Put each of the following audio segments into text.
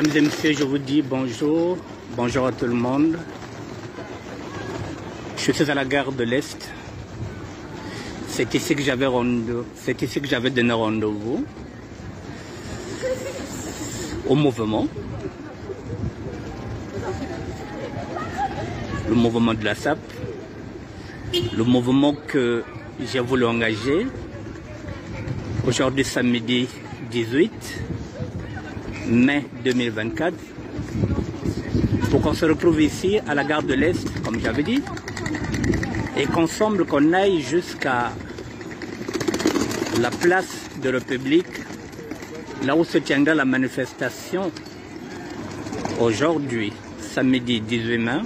Mesdames et messieurs, je vous dis bonjour, bonjour à tout le monde. Je suis à la gare de l'Est. C'est ici que j'avais donné rendez-vous au mouvement. Le mouvement de la SAP. Le mouvement que j'ai voulu engager aujourd'hui samedi 18 mai 2024 pour qu'on se retrouve ici à la gare de l'Est, comme j'avais dit, et qu'ensemble qu'on aille jusqu'à la place de République, là où se tiendra la manifestation aujourd'hui, samedi 18 mai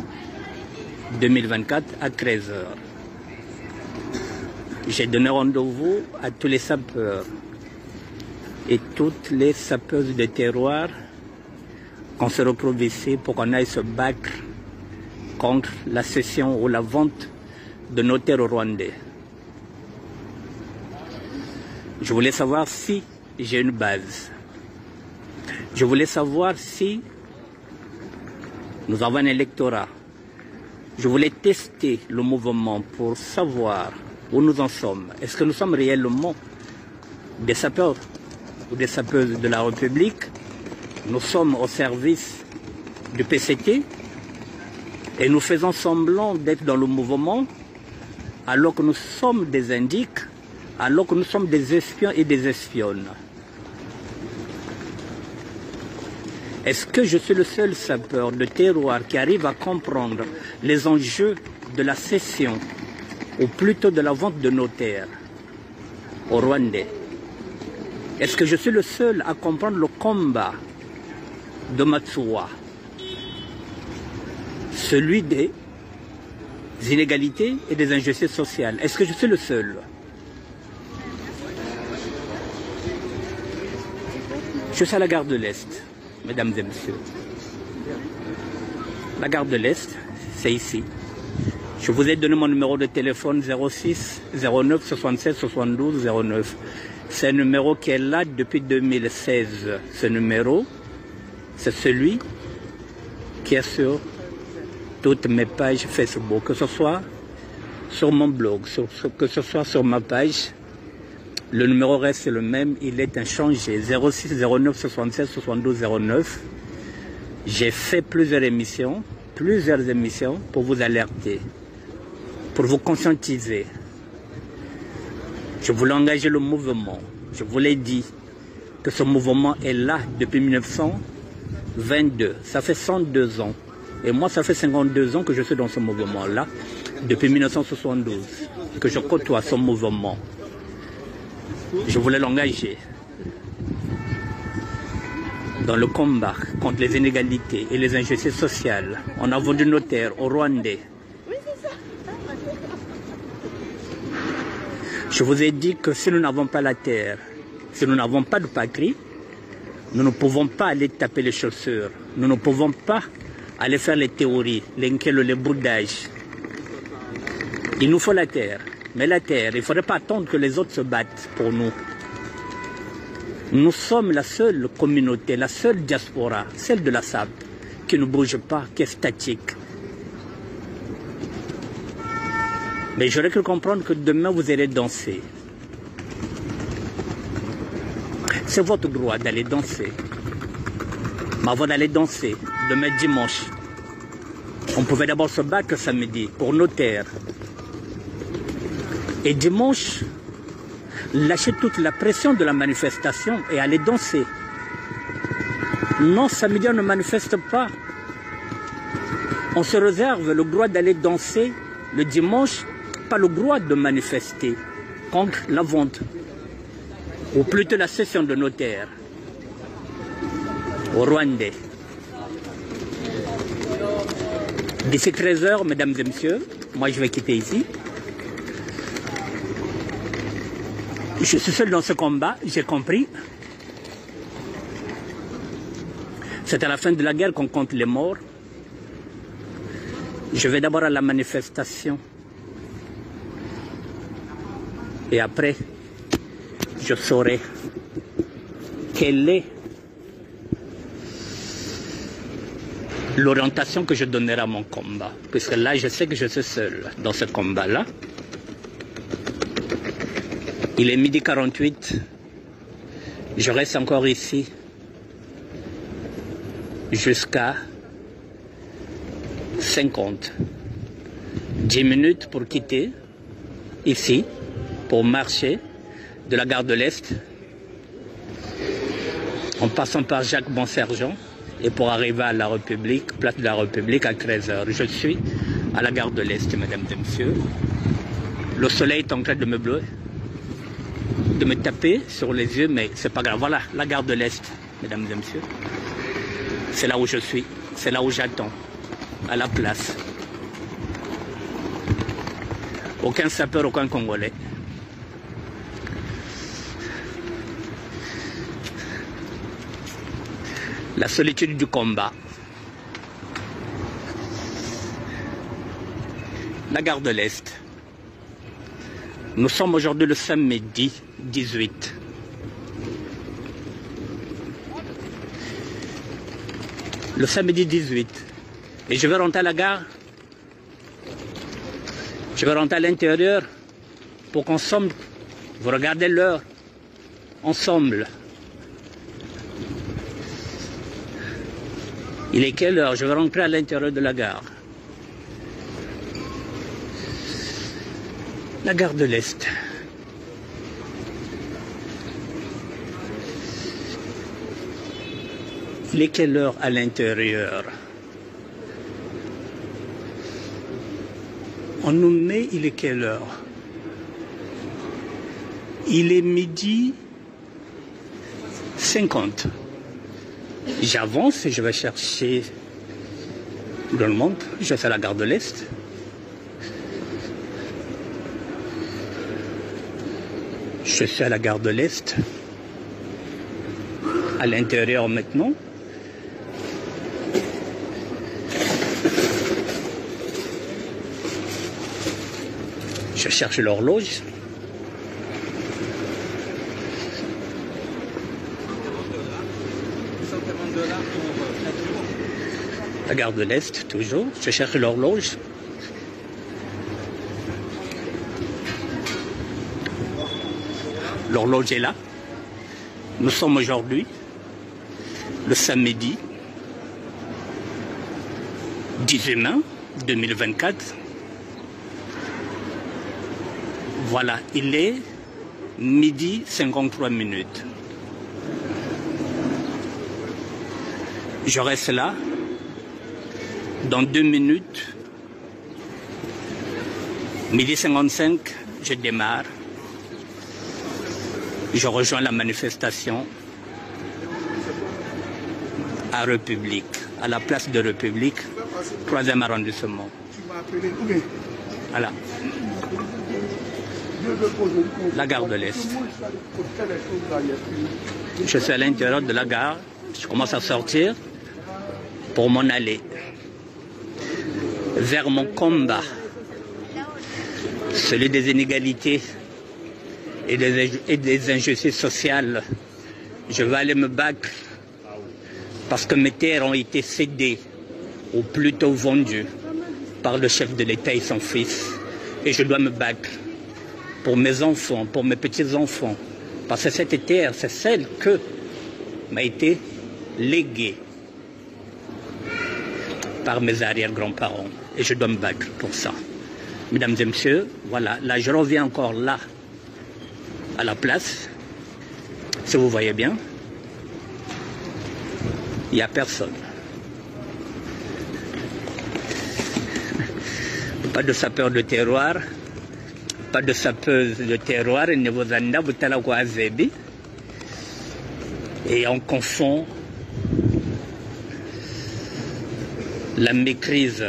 2024 à 13 h. J'ai donné rendez-vous à tous les sapeurs et toutes les sapeuses de terroir qu'on se retrouve ici pour qu'on aille se battre contre la cession ou la vente de nos terres rwandais. Je voulais savoir si j'ai une base. Je voulais savoir si nous avons un électorat. Je voulais tester le mouvement pour savoir où nous en sommes. Est-ce que nous sommes réellement des sapeurs ou des sapeuses de la République? Nous sommes au service du PCT et nous faisons semblant d'être dans le mouvement alors que nous sommes des indiques, alors que nous sommes des espions et des espionnes. Est-ce que je suis le seul sapeur de terroir qui arrive à comprendre les enjeux de la cession ou plutôt de la vente de nos terres aux Rwandais? Est-ce que je suis le seul à comprendre le combat de Matsuwa, celui des inégalités et des injustices sociales? Est-ce que je suis le seul? Je suis à la gare de l'Est, mesdames et messieurs. La gare de l'Est, c'est ici. Je vous ai donné mon numéro de téléphone 06 09 76 72 09. C'est un numéro qui est là depuis 2016. Ce numéro, c'est celui qui est sur toutes mes pages Facebook, que ce soit sur mon blog, que ce soit sur ma page. Le numéro reste le même, il est inchangé, 06 09 76 72 09. J'ai fait plusieurs émissions pour vous alerter, pour vous conscientiser. Je voulais engager le mouvement. Je vous l'ai dit que ce mouvement est là depuis 1922. Ça fait 102 ans. Et moi, ça fait 52 ans que je suis dans ce mouvement-là, depuis 1972, que je côtoie ce mouvement. Je voulais l'engager dans le combat contre les inégalités et les injustices sociales. On a vendu nos terres aux Rwandais. Je vous ai dit que si nous n'avons pas la terre, si nous n'avons pas de patrie, nous ne pouvons pas aller taper les chaussures. Nous ne pouvons pas aller faire les théories, les boudages. Il nous faut la terre. Mais la terre, il ne faudrait pas attendre que les autres se battent pour nous. Nous sommes la seule communauté, la seule diaspora, celle de la SAP, qui ne bouge pas, qui est statique. Mais j'aurais cru comprendre que demain vous allez danser. C'est votre droit d'aller danser. Mais avant d'aller danser, demain dimanche, on pouvait d'abord se battre samedi pour nos terres. Et dimanche, lâcher toute la pression de la manifestation et aller danser. Non, samedi on ne manifeste pas. On se réserve le droit d'aller danser le dimanche, pas le droit de manifester contre la vente, ou plutôt la cession de nos terres aux Rwandais. D'ici 13 h, mesdames et messieurs, moi je vais quitter ici. Je suis seul dans ce combat, j'ai compris. C'est à la fin de la guerre qu'on compte les morts. Je vais d'abord à la manifestation. Et après, je saurai quelle est l'orientation que je donnerai à mon combat. Puisque là, je sais que je suis seul dans ce combat-là. Il est 12h48. Je reste encore ici jusqu'à 50. 10 minutes pour quitter ici, pour marcher de la gare de l'Est, en passant par Jacques Bonsergent, et pour arriver à la République, place de la République à 13h. Je suis à la gare de l'Est, mesdames et messieurs. Le soleil est en train de me bleuer, de me taper sur les yeux, mais c'est pas grave. Voilà, la gare de l'Est, mesdames et messieurs. C'est là où je suis, c'est là où j'attends, à la place. Aucun sapeur, aucun Congolais. La solitude du combat. La gare de l'Est. Nous sommes aujourd'hui le samedi 18. Le samedi 18. Et je vais rentrer à la gare. Je vais rentrer à l'intérieur pour qu'ensemble, vous regardez l'heure, ensemble. Il est quelle heure? Je vais rentrer à l'intérieur de la gare. La gare de l'Est. Il est quelle heure à l'intérieur? On nous met, il est quelle heure? Il est 12h50. J'avance et je vais chercher dans le monde. Je suis à la gare de l'Est. Je suis à la gare de l'Est. À l'intérieur maintenant. Je cherche l'horloge. La gare de l'Est, toujours. Je cherche l'horloge. L'horloge est là. Nous sommes aujourd'hui, le samedi 18 mai 2024. Voilà, il est 12h53. Je reste là. Dans 2 minutes, 12h55, je démarre. Je rejoins la manifestation à République, à la place de République, 3e arrondissement. Voilà. La gare de l'Est. Je suis à l'intérieur de la gare. Je commence à sortir pour m'en aller vers mon combat, celui des inégalités et des injustices sociales. Je vais aller me battre parce que mes terres ont été cédées, ou plutôt vendues, par le chef de l'État et son fils. Et je dois me battre pour mes enfants, pour mes petits-enfants. Parce que cette terre, c'est celle que m'a été léguée par mes arrière-grands-parents. Et je dois me battre pour ça. Mesdames et messieurs, voilà, là je reviens encore là, à la place. Si vous voyez bien, il n'y a personne. Pas de sapeur de terroir, pas de sapeuse de terroir, et on confond la maîtrise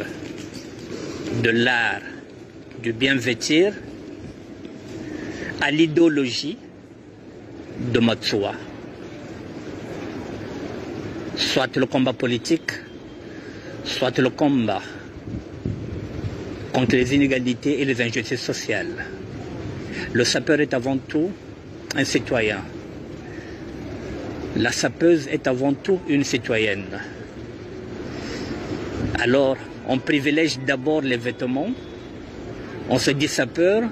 de l'art du bien vêtir à l'idéologie de Matsoa. Soit le combat politique, soit le combat contre les inégalités et les injustices sociales. Le sapeur est avant tout un citoyen. La sapeuse est avant tout une citoyenne. Alors, on privilège d'abord les vêtements. On se dit sapeur,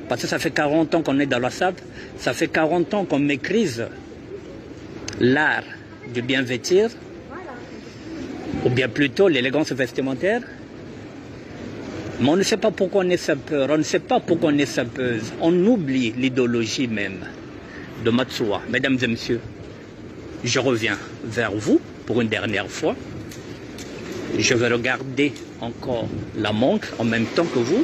parce que ça fait 40 ans qu'on est dans la SAP, ça fait 40 ans qu'on maîtrise l'art du bien vêtir, ou bien plutôt l'élégance vestimentaire. Mais on ne sait pas pourquoi on est sapeur, on ne sait pas pourquoi on est sapeuse. On oublie l'idéologie même de Matsuwa. Mesdames et messieurs, je reviens vers vous pour une dernière fois. Je vais regarder encore la montre en même temps que vous.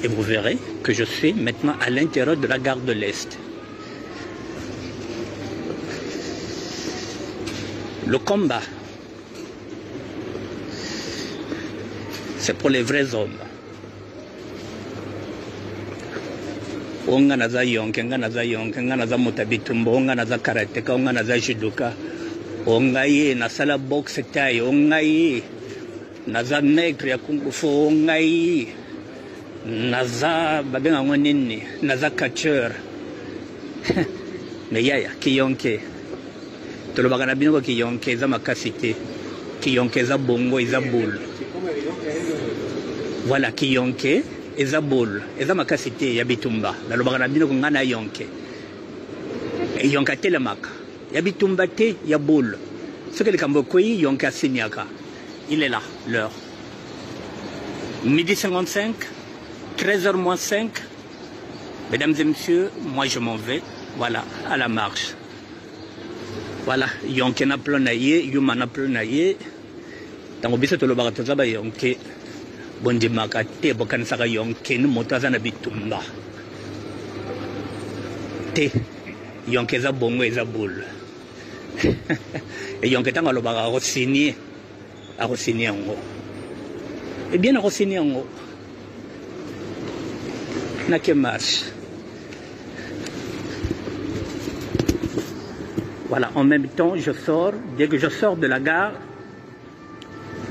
Et vous verrez que je suis maintenant à l'intérieur de la gare de l'Est. Le combat, c'est pour les vrais hommes. Onga naza yonke, nga naza yonke, nga naza mutabitumbo, onga naza karateka, onga naza judoka, onga ye nasala boxe taille, onga ye naza maigre ya kung fu, onga ye naza babenga ngonini, naza catcheur. Mais yaya kiyonke. Tolobaka na bino ko kiyonke eza makasi te. Kiyonke eza bongo eza boule. Voilà kiyonke eza boule, eza makasi te ya bitumba. Nalobaka na bino ko ngana yonke. Yonka telemaka. Ya bitumba te ya boule. Ce que le Cambodge yonke asiniaka. Il est là, l'heure. Midi 55, 13h moins 5. Mesdames et messieurs, moi je m'en vais. Voilà, à la marche. Voilà, yonke na plana ye, yuma na plana ye. Tango bisa tolobaka tozaba yonke. Bondi makate bokan saka yonke ni motaza na bitumba. Te yonke za bongo eza boule. Et yonke tanga lobaka a signé ngo. Et bien a signé ngo. Na que marche. Voilà, en même temps, je sors. Dès que je sors de la gare,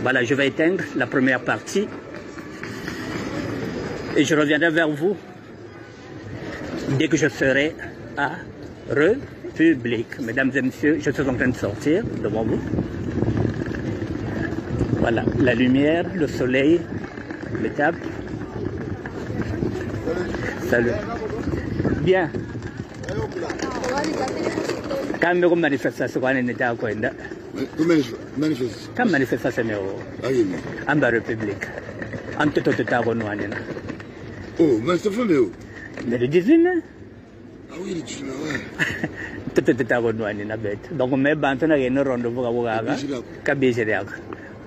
voilà, je vais éteindre la première partie. Et je reviendrai vers vous dès que je serai à République. Mesdames et messieurs, je suis en train de sortir devant vous. Voilà, la lumière, le soleil, le tape. Salut. Bien. Quand me manifestation quand on était à Kwenda. Quand manifestation est en République. En tout cas, on est là. Oh, mais c'est fait où? Mais le 19. Ah oui, le 19, ouais. Tout est on est là bête. Donc on met Banton à une rendez-vous à Ouaga. Kabéjériak.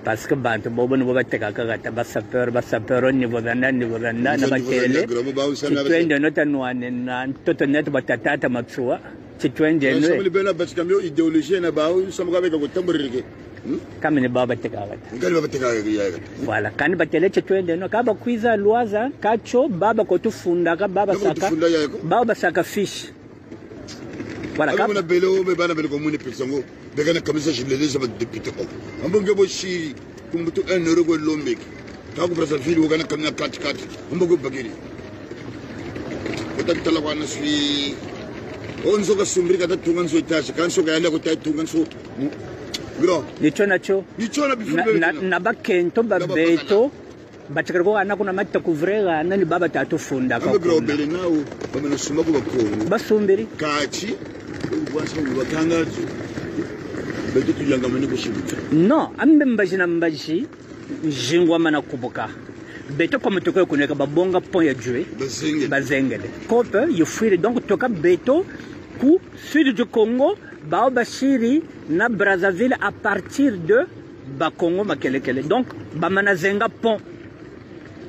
Parce que Banton, Bobo ne va pas te Bassapeur, au niveau d'un niveau d'un na batele. Tu es de notre noine, tout net batata Matsua. Tu es de nous. Je suis bien là parce que j'ai idéologie na ba, ça me avec votre tambourine. Kamene baba tekawata. Voilà, quand batele chetwende no kaba kwiza lwaza kacho baba kotufunda ka baba saka fish. Voilà, quand on belo me bana belo commune persongo, begana kamisa jilele za député ko. Ambonge bo shi kumbutu 1 euro go lombe. Ka ko prasa fili wogana kamna 4 ambogo bagiri. Kota tala wana swi onzo ka sumbri ka tungan so itashi kan so ga yalla ko ta tungan so Nicho nacho na bakento babeto batikako ana kuna mata kuvrega nani baba tatu funda ka bele nawo bamena suma ko bakongo basumbiri kachi ubwansa ubatangazo beto tuyanga mane ko shibu no ambe mbaji jingwa mana kubuka beto comme toko kuneka babonga pont ya jwe bazengele kope yufire donc toka beto ku sud du Congo Bao Bashiri na Brazzaville à partir de Bakongo Makelekele. Donc, Bamanazenga pont.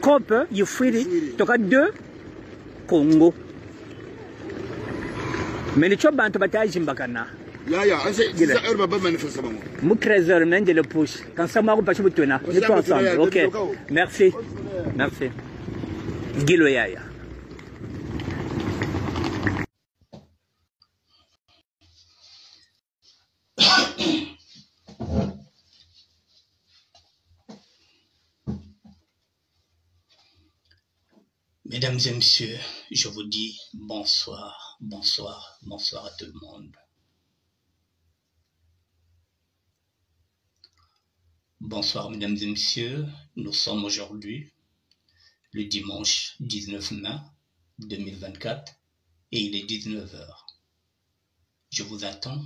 Kope, Yufiri, toka de Congo. Mais les chobs bantu bataille jimbakana. Ya, c'est ça heure baba manifestement. Mou 13h même de le push. Quand ça m'a pas chibutuna. Nous tous ensemble. OK. Merci. Merci. Gilo Yaya. Mesdames et messieurs, je vous dis bonsoir, bonsoir, bonsoir à tout le monde. Bonsoir mesdames et messieurs, nous sommes aujourd'hui le dimanche 19 mai 2024 et il est 19 h. Je vous attends,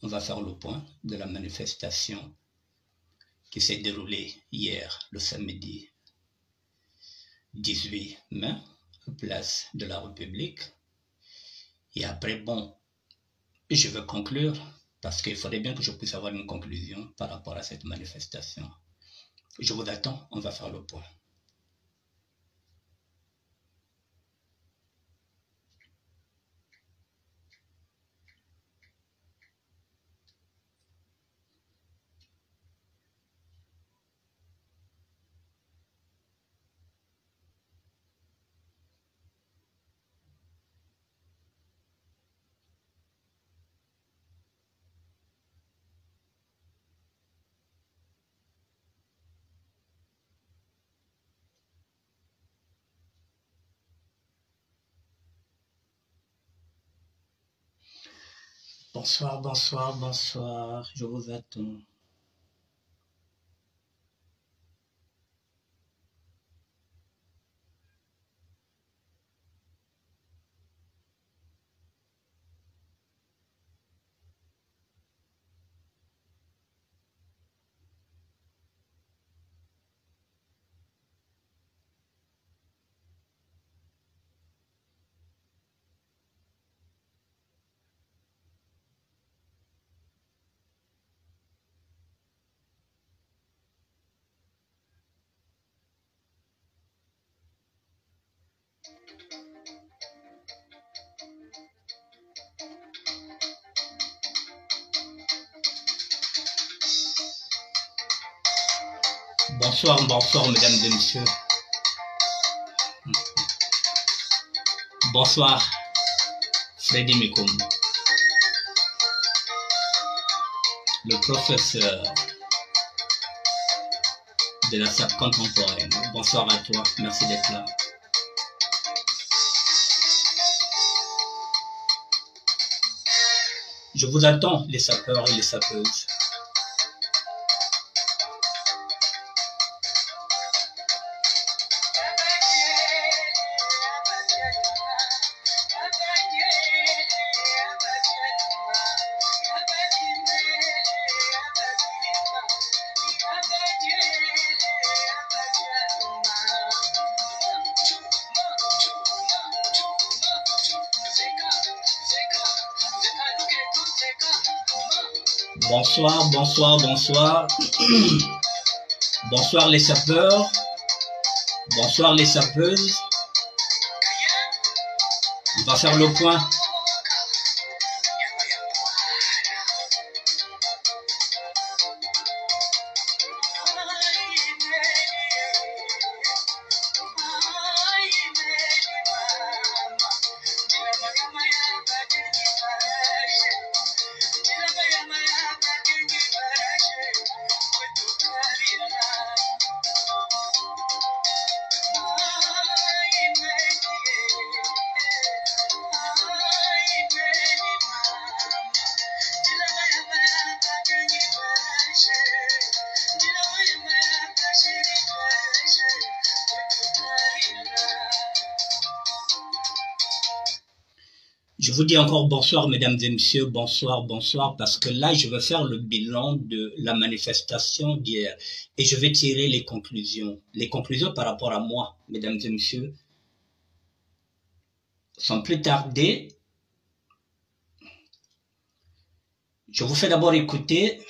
on va faire le point de la manifestation qui s'est déroulée hier le samedi 18 mai, place de la République. Et après, bon, je veux conclure parce qu'il faudrait bien que je puisse avoir une conclusion par rapport à cette manifestation. Je vous attends, on va faire le point. Bonsoir, bonsoir, bonsoir, je vous attends. Bonsoir, bonsoir mesdames et messieurs. Bonsoir, Freddy Mikum, le professeur de la SAP contemporaine. Bonsoir à toi, merci d'être là. Je vous attends, les sapeurs et les sapeuses. Bonsoir, bonsoir, bonsoir. Bonsoir les sapeurs. Bonsoir les sapeuses. On va faire le point. Je vous dis encore bonsoir, mesdames et messieurs, bonsoir, bonsoir, parce que là, je vais faire le bilan de la manifestation d'hier et je vais tirer les conclusions. Les conclusions par rapport à moi, mesdames et messieurs, sans plus tarder. Je vous fais d'abord écouter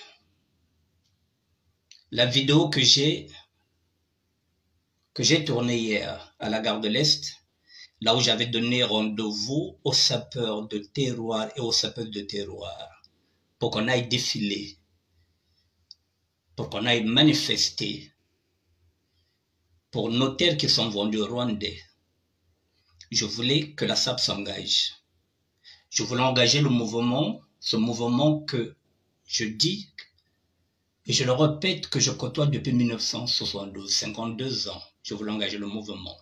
la vidéo que j'ai tournée hier à la gare de l'Est, là où j'avais donné rendez-vous aux sapeurs de terroir et aux sapeurs de terroir pour qu'on aille défiler, pour qu'on aille manifester pour nos terres qui sont vendues au Rwandais. Je voulais que la SAP s'engage. Je voulais engager le mouvement, ce mouvement que je dis et je le répète que je côtoie depuis 1972, 52 ans. Je voulais engager le mouvement.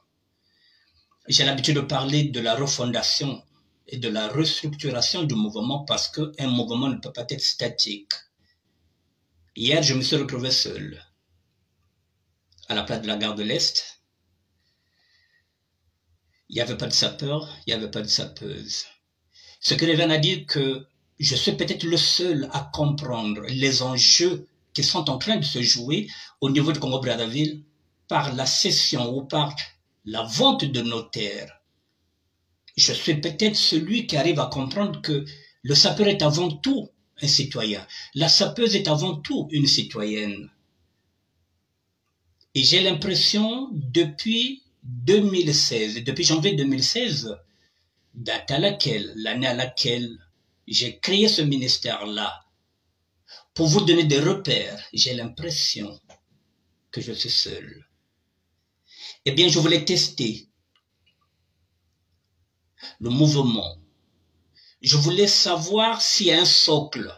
J'ai l'habitude de parler de la refondation et de la restructuration du mouvement parce qu'un mouvement ne peut pas être statique. Hier, je me suis retrouvé seul à la place de la gare de l'Est. Il n'y avait pas de sapeur, il n'y avait pas de sapeuse. Ce qui revient à dire que je suis peut-être le seul à comprendre les enjeux qui sont en train de se jouer au niveau du Congo-Brazzaville par la cession ou par la vente de nos terres. Je suis peut-être celui qui arrive à comprendre que le sapeur est avant tout un citoyen. La sapeuse est avant tout une citoyenne. Et j'ai l'impression, depuis 2016, depuis janvier 2016, date à laquelle, l'année à laquelle j'ai créé ce ministère-là, pour vous donner des repères, j'ai l'impression que je suis seul. Eh bien, je voulais tester le mouvement. Je voulais savoir s'il y a un socle.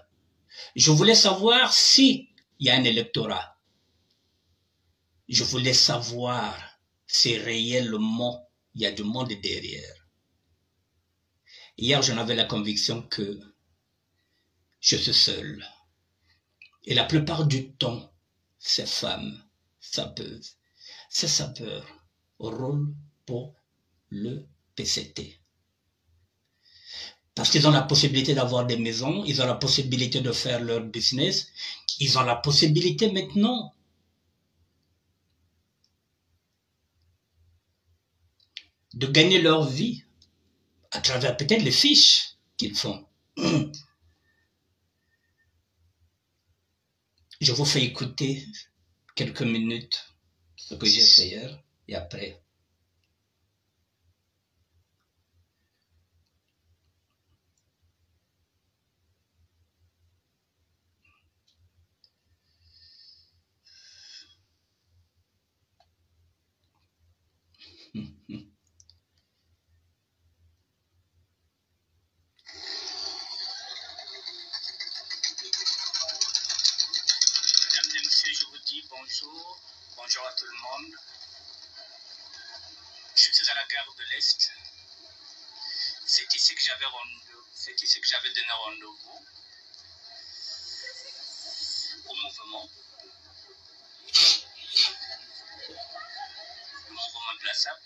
Je voulais savoir s'il y a un électorat. Je voulais savoir si réellement il y a du monde derrière. Hier, j'en avais la conviction que je suis seul. Et la plupart du temps, ces femmes sapeuses, ces sapeurs roulent pour le PCT. Parce qu'ils ont la possibilité d'avoir des maisons, ils ont la possibilité de faire leur business, ils ont la possibilité maintenant de gagner leur vie à travers peut-être les fiches qu'ils font. Je vous fais écouter quelques minutes ce que j'ai fait hier et après. Mesdames et messieurs, je vous dis bonjour. Bonjour à tout le monde. Je suis à la gare de l'Est. C'est ici que j'avais donné rendez-vous au mouvement. Le mouvement de la SAP.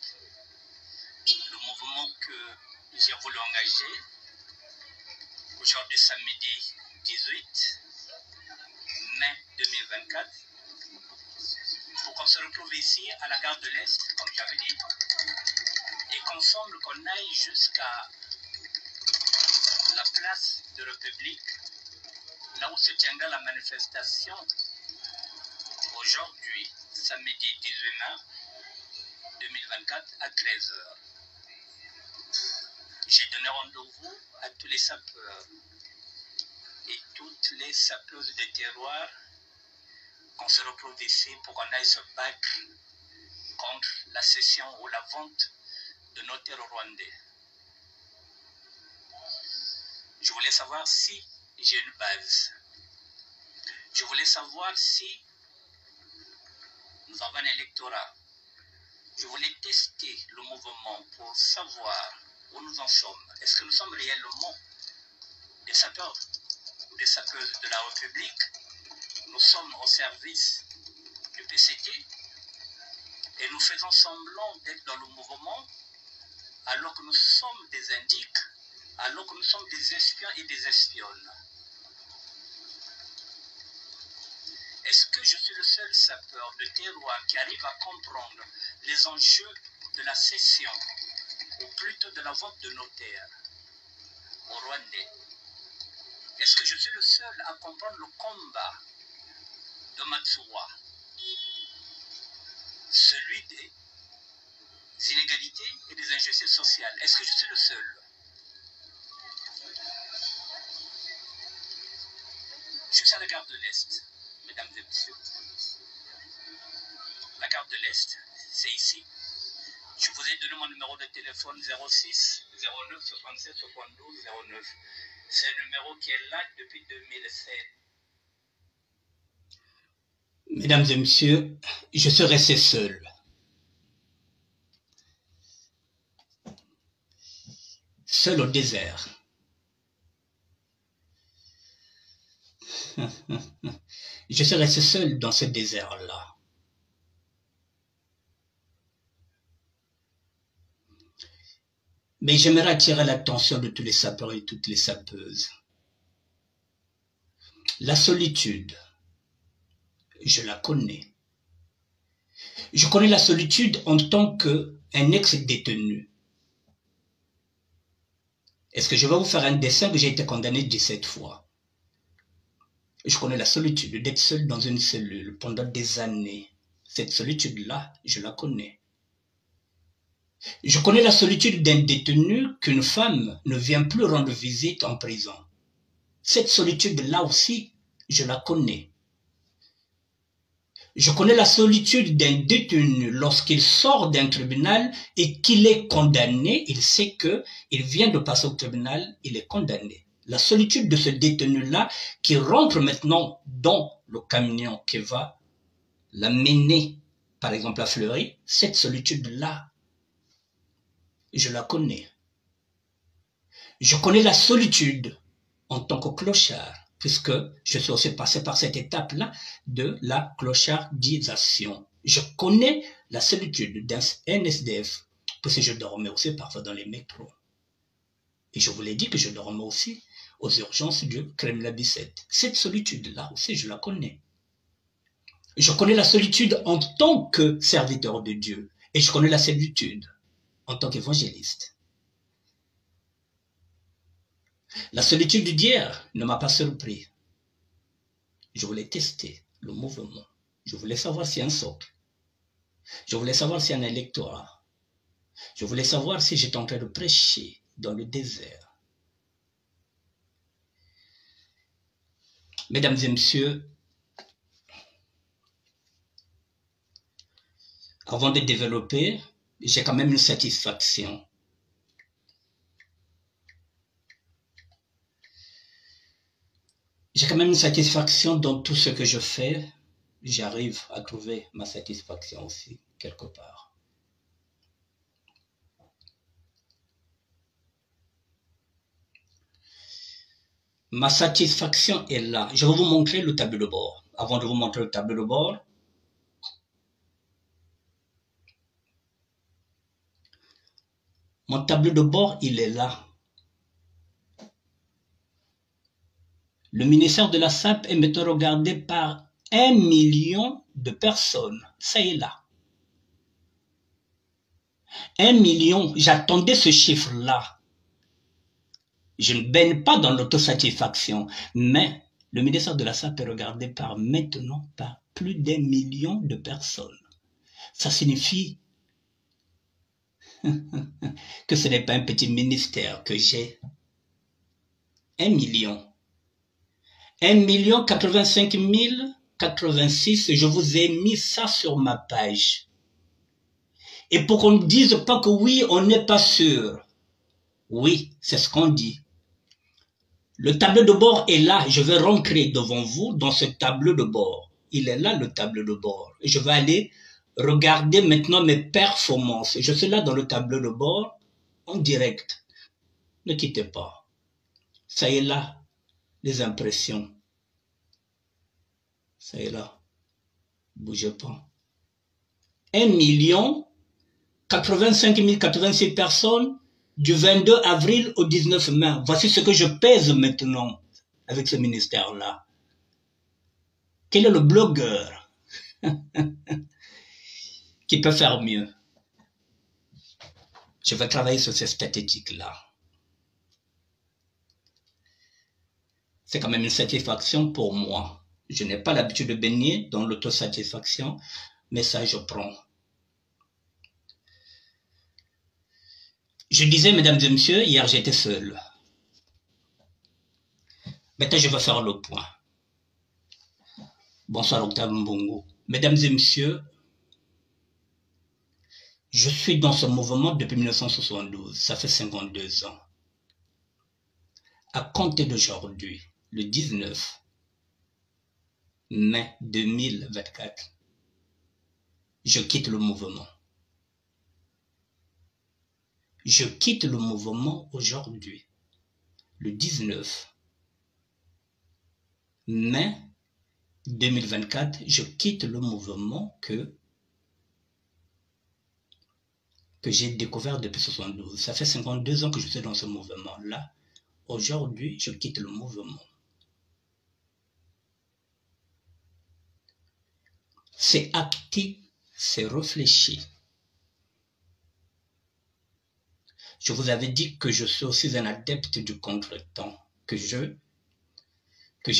Le mouvement que j'ai voulu engager aujourd'hui samedi 18 mai 2024 pour qu'on se retrouve ici à la gare de l'Est, comme j'avais dit, et qu'ensemble qu'on aille jusqu'à la place de République, là où se tiendra la manifestation aujourd'hui, samedi 18 mai 2024 à 13 h. J'ai donné rendez-vous à tous les sapeurs et toutes les sapeuses des terroirs qu'on se retrouve ici pour qu'on aille se battre contre la cession ou la vente de nos terres rwandais. Je voulais savoir si j'ai une base. Je voulais savoir si nous avons un électorat. Je voulais tester le mouvement pour savoir où nous en sommes. Est-ce que nous sommes réellement des sapeurs ou des sapeuses de la République? Nous sommes au service du PCT et nous faisons semblant d'être dans le mouvement alors que nous sommes des indiques, alors que nous sommes des espions et des espionnes. Est-ce que je suis le seul sapeur de terroir qui arrive à comprendre les enjeux de la cession, ou plutôt de la vente de nos terres aux Rwandais? Est-ce que je suis le seul à comprendre le combat de Matsuwa, celui des inégalités et des injustices sociales? Est-ce que je suis le seul? Je suis à la gare de l'Est, mesdames et messieurs. La gare de l'Est, c'est ici. Je vous ai donné mon numéro de téléphone 06 09 67 72 09. C'est un numéro qui est là depuis 2007. Mesdames et messieurs, je suis resté seul. seul au désert. Je suis resté seul dans ce désert-là. Mais j'aimerais attirer l'attention de tous les sapeurs et toutes les sapeuses. La solitude, je la connais. Je connais la solitude en tant qu'un ex-détenu. Est-ce que je vais vous faire un dessin que j'ai été condamné 17 fois? Je connais la solitude d'être seul dans une cellule pendant des années. Cette solitude-là, je la connais. Je connais la solitude d'un détenu qu'une femme ne vient plus rendre visite en prison. Cette solitude-là aussi, je la connais. Je connais la solitude d'un détenu lorsqu'il sort d'un tribunal et qu'il est condamné. Il sait qu'il vient de passer au tribunal, il est condamné. La solitude de ce détenu-là qui rentre maintenant dans le camion qui va l'amener, par exemple, à Fleury, cette solitude-là, je la connais. Je connais la solitude en tant que clochard, puisque je suis aussi passé par cette étape-là de la clochardisation. Je connais la solitude d'un SDF, puisque je dormais aussi parfois dans les métros. Et je vous l'ai dit que je dormais aussi aux urgences du Kremlin-Bicêtre. Cette solitude-là aussi, je la connais. Je connais la solitude en tant que serviteur de Dieu. Et je connais la solitude en tant qu'évangéliste. La solitude d'hier ne m'a pas surpris. Je voulais tester le mouvement. Je voulais savoir si un socle. Je voulais savoir si un électorat. Je voulais savoir si j'étais en train de prêcher dans le désert. Mesdames et messieurs, avant de développer, j'ai quand même une satisfaction. J'ai quand même une satisfaction dans tout ce que je fais. J'arrive à trouver ma satisfaction aussi, quelque part. Ma satisfaction est là. Je vais vous montrer le tableau de bord. Avant de vous montrer le tableau de bord, mon tableau de bord, il est là. Le ministère de la SAP est maintenant regardé par 1 million de personnes. Ça est là. 1 million, j'attendais ce chiffre-là. Je ne baigne pas dans l'autosatisfaction, mais le ministère de la SAP est regardé maintenant par plus d'1 million de personnes. Ça signifie que ce n'est pas un petit ministère que j'ai. 1 million. 1 085 086, je vous ai mis ça sur ma page. Et pour qu'on ne dise pas que oui, on n'est pas sûr. Oui, c'est ce qu'on dit. Le tableau de bord est là. Je vais rentrer devant vous dans ce tableau de bord. Il est là, le tableau de bord. Et je vais aller regarder maintenant mes performances. Je suis là dans le tableau de bord en direct. Ne quittez pas. Ça est là, les impressions. Ça est là. Bougez pas. 1 085 086 personnes du 22 avril au 19 mai. Voici ce que je pèse maintenant avec ce ministère-là. Quel est le blogueur qui peut faire mieux? Je vais travailler sur ces statistiques-là. C'est quand même une satisfaction pour moi. Je n'ai pas l'habitude de baigner dans l'autosatisfaction, mais ça, je prends. Je disais, mesdames et messieurs, hier j'étais seul. Maintenant, je vais faire le point. Bonsoir, Octave Mbongo. Mesdames et messieurs, je suis dans ce mouvement depuis 1972. Ça fait 52 ans. À compter d'aujourd'hui, le 19 mai 2024, je quitte le mouvement. Je quitte le mouvement aujourd'hui, le 19 mai 2024. Je quitte le mouvement que j'ai découvert depuis 72. Ça fait 52 ans que je suis dans ce mouvement-là. Aujourd'hui, je quitte le mouvement. C'est acté, c'est réfléchi. Je vous avais dit que je suis aussi un adepte du contretemps, que j'ai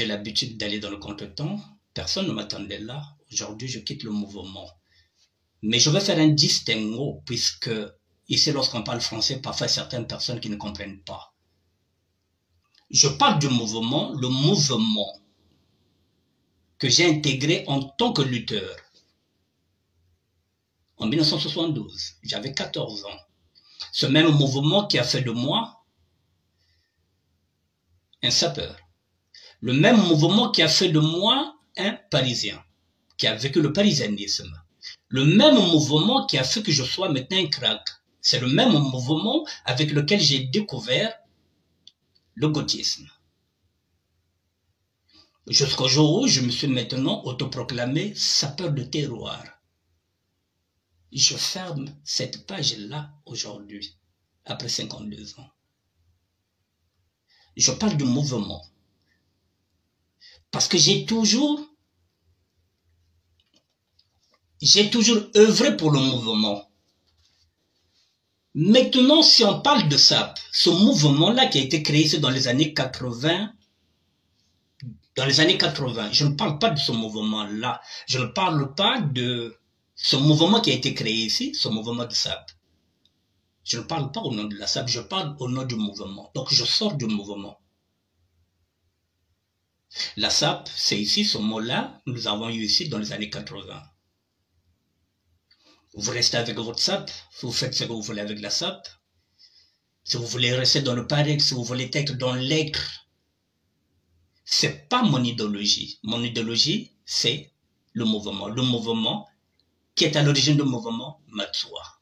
l'habitude d'aller dans le contretemps. Personne ne m'attendait là. Aujourd'hui, je quitte le mouvement. Mais je vais faire un distinguo, puisque ici, lorsqu'on parle français, parfois il y a certaines personnes qui ne comprennent pas. Je parle du mouvement, le mouvement que j'ai intégré en tant que lutteur. En 1972, j'avais 14 ans. Ce même mouvement qui a fait de moi un sapeur. Le même mouvement qui a fait de moi un Parisien, qui a vécu le parisianisme. Le même mouvement qui a fait que je sois maintenant un crack. C'est le même mouvement avec lequel j'ai découvert le gauchisme. Jusqu'au jour où je me suis maintenant autoproclamé sapeur de terroir. Je ferme cette page-là aujourd'hui, après 52 ans. Je parle du mouvement. Parce que j'ai toujours œuvré pour le mouvement. Maintenant, si on parle de SAP, ce mouvement-là qui a été créé dans les années 80, je ne parle pas de ce mouvement-là. Je ne parle pas de ce mouvement qui a été créé ici, ce mouvement de SAP. Je ne parle pas au nom de la SAP, je parle au nom du mouvement. Donc je sors du mouvement. La SAP, c'est ici, ce mot-là, nous avons eu ici dans les années 80. Vous restez avec votre SAP, vous faites ce que vous voulez avec la SAP. Si vous voulez rester dans le PAREC, si vous voulez être dans l'ECRE, c'est pas mon idéologie. Mon idéologie, c'est le mouvement. Le mouvement qui est à l'origine du mouvement Matsua.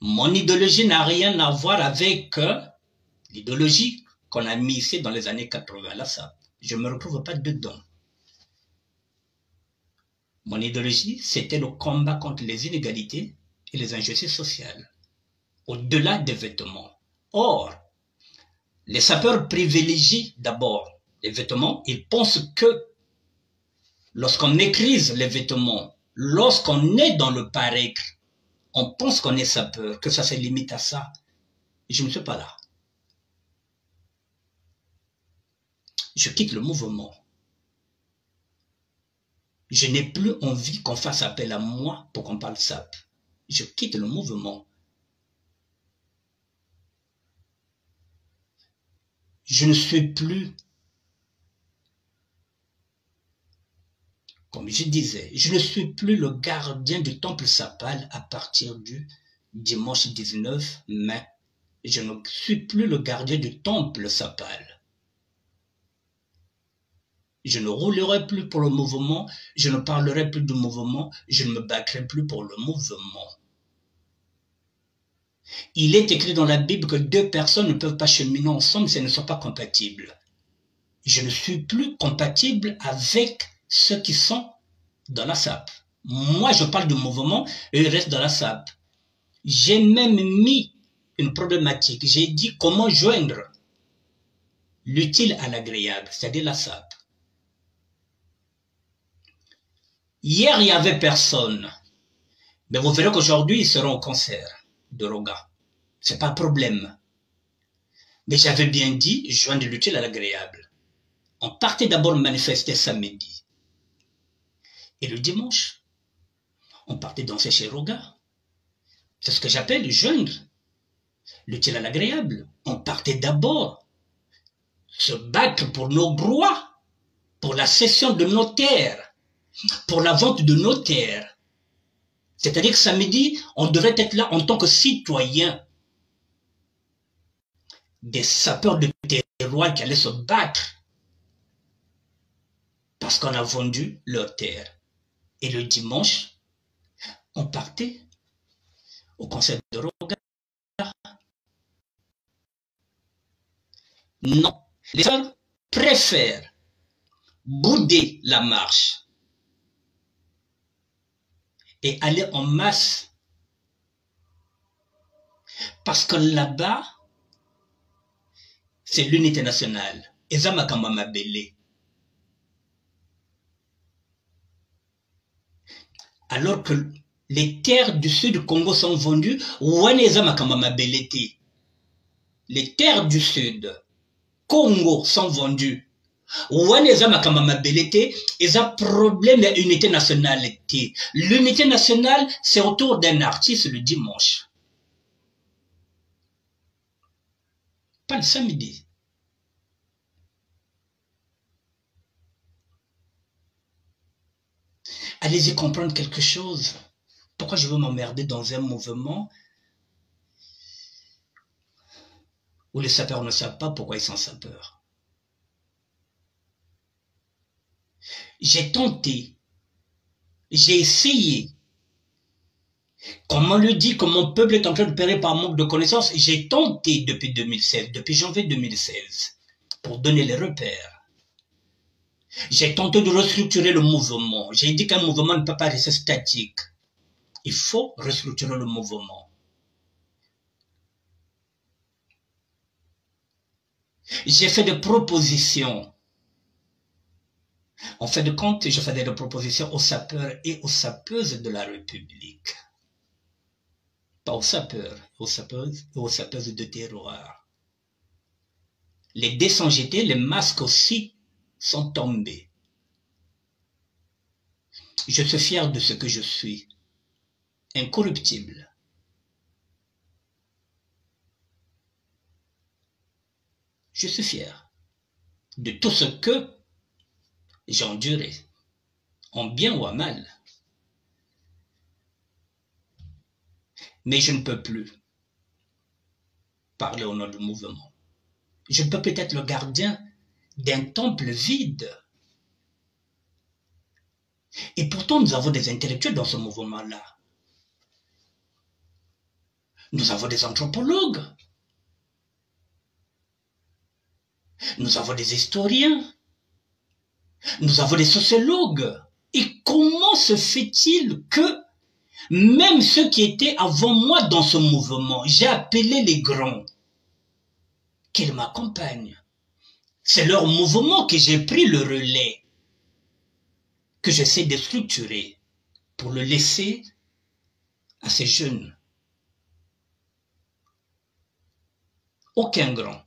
Mon idéologie n'a rien à voir avec l'idéologie qu'on a mis ici dans les années 80, la SAP. Je ne me retrouve pas dedans. Mon idéologie, c'était le combat contre les inégalités et les injustices sociales, au-delà des vêtements. Or, les sapeurs privilégient d'abord les vêtements. Ils pensent que lorsqu'on maîtrise les vêtements, lorsqu'on est dans le PAREC, on pense qu'on est sapeur, que ça se limite à ça. Je ne suis pas là. Je quitte le mouvement. Je n'ai plus envie qu'on fasse appel à moi pour qu'on parle SAP. Je quitte le mouvement. Je ne suis plus, comme je disais, je ne suis plus le gardien du temple sapal à partir du dimanche 19 mai. Je ne suis plus le gardien du temple sapal. Je ne roulerai plus pour le mouvement, je ne parlerai plus du mouvement, je ne me battrai plus pour le mouvement. Il est écrit dans la Bible que deux personnes ne peuvent pas cheminer ensemble si elles ne sont pas compatibles. Je ne suis plus compatible avec ceux qui sont dans la SAP. Moi, je parle du mouvement et ils restent dans la SAP. J'ai même mis une problématique. J'ai dit comment joindre l'utile à l'agréable, c'est-à-dire la SAP. Hier, il n'y avait personne. Mais vous verrez qu'aujourd'hui, ils seront au concert de Roga. Ce n'est pas un problème. Mais j'avais bien dit, joindre l'utile à l'agréable. On partait d'abord manifester samedi. Et le dimanche, on partait danser chez Roga. C'est ce que j'appelle joindre l'utile à l'agréable. On partait d'abord se battre pour nos droits, pour la cession de nos terres, pour la vente de nos terres. C'est-à-dire que samedi, on devrait être là en tant que citoyens, des sapeurs de terroir qui allaient se battre parce qu'on a vendu leurs terres. Et le dimanche, on partait au concert de Roga. Non. Les sœurs préfèrent bouder la marche et aller en masse parce que là-bas, c'est l'unité nationale. Ezama Kamama Belé. Alors que les terres du sud du Congo sont vendues, les terres du sud Congo sont vendues. Ils ont problème d'unité nationale. L'unité nationale, c'est autour d'un artiste le dimanche. Pas le samedi. Allez-y comprendre quelque chose. Pourquoi je veux m'emmerder dans un mouvement où les sapeurs ne savent pas pourquoi ils sont sapeurs? J'ai tenté, j'ai essayé. Comme on le dit, que mon peuple est en train de périr par manque de connaissances, j'ai tenté depuis 2016, depuis janvier 2016, pour donner les repères. J'ai tenté de restructurer le mouvement. J'ai dit qu'un mouvement ne peut pas rester statique. Il faut restructurer le mouvement. J'ai fait des propositions. En fin de compte, je faisais des propositions aux sapeurs et aux sapeuses de la République. Pas aux sapeurs, aux sapeuses et aux sapeuses de terroir. Les dés sont jetés, les masques aussi sont tombés. Je suis fier de ce que je suis, incorruptible. Je suis fier de tout ce que j'ai enduré, en bien ou en mal. Mais je ne peux plus parler au nom du mouvement. Je peux peut-être le gardien d'un temple vide. Et pourtant, nous avons des intellectuels dans ce mouvement-là. Nous avons des anthropologues. Nous avons des historiens. Nous avons des sociologues. Et comment se fait-il que même ceux qui étaient avant moi dans ce mouvement, j'ai appelé les grands, qu'ils m'accompagnent. C'est leur mouvement que j'ai pris le relais, que j'essaie de structurer pour le laisser à ces jeunes. Aucun grand.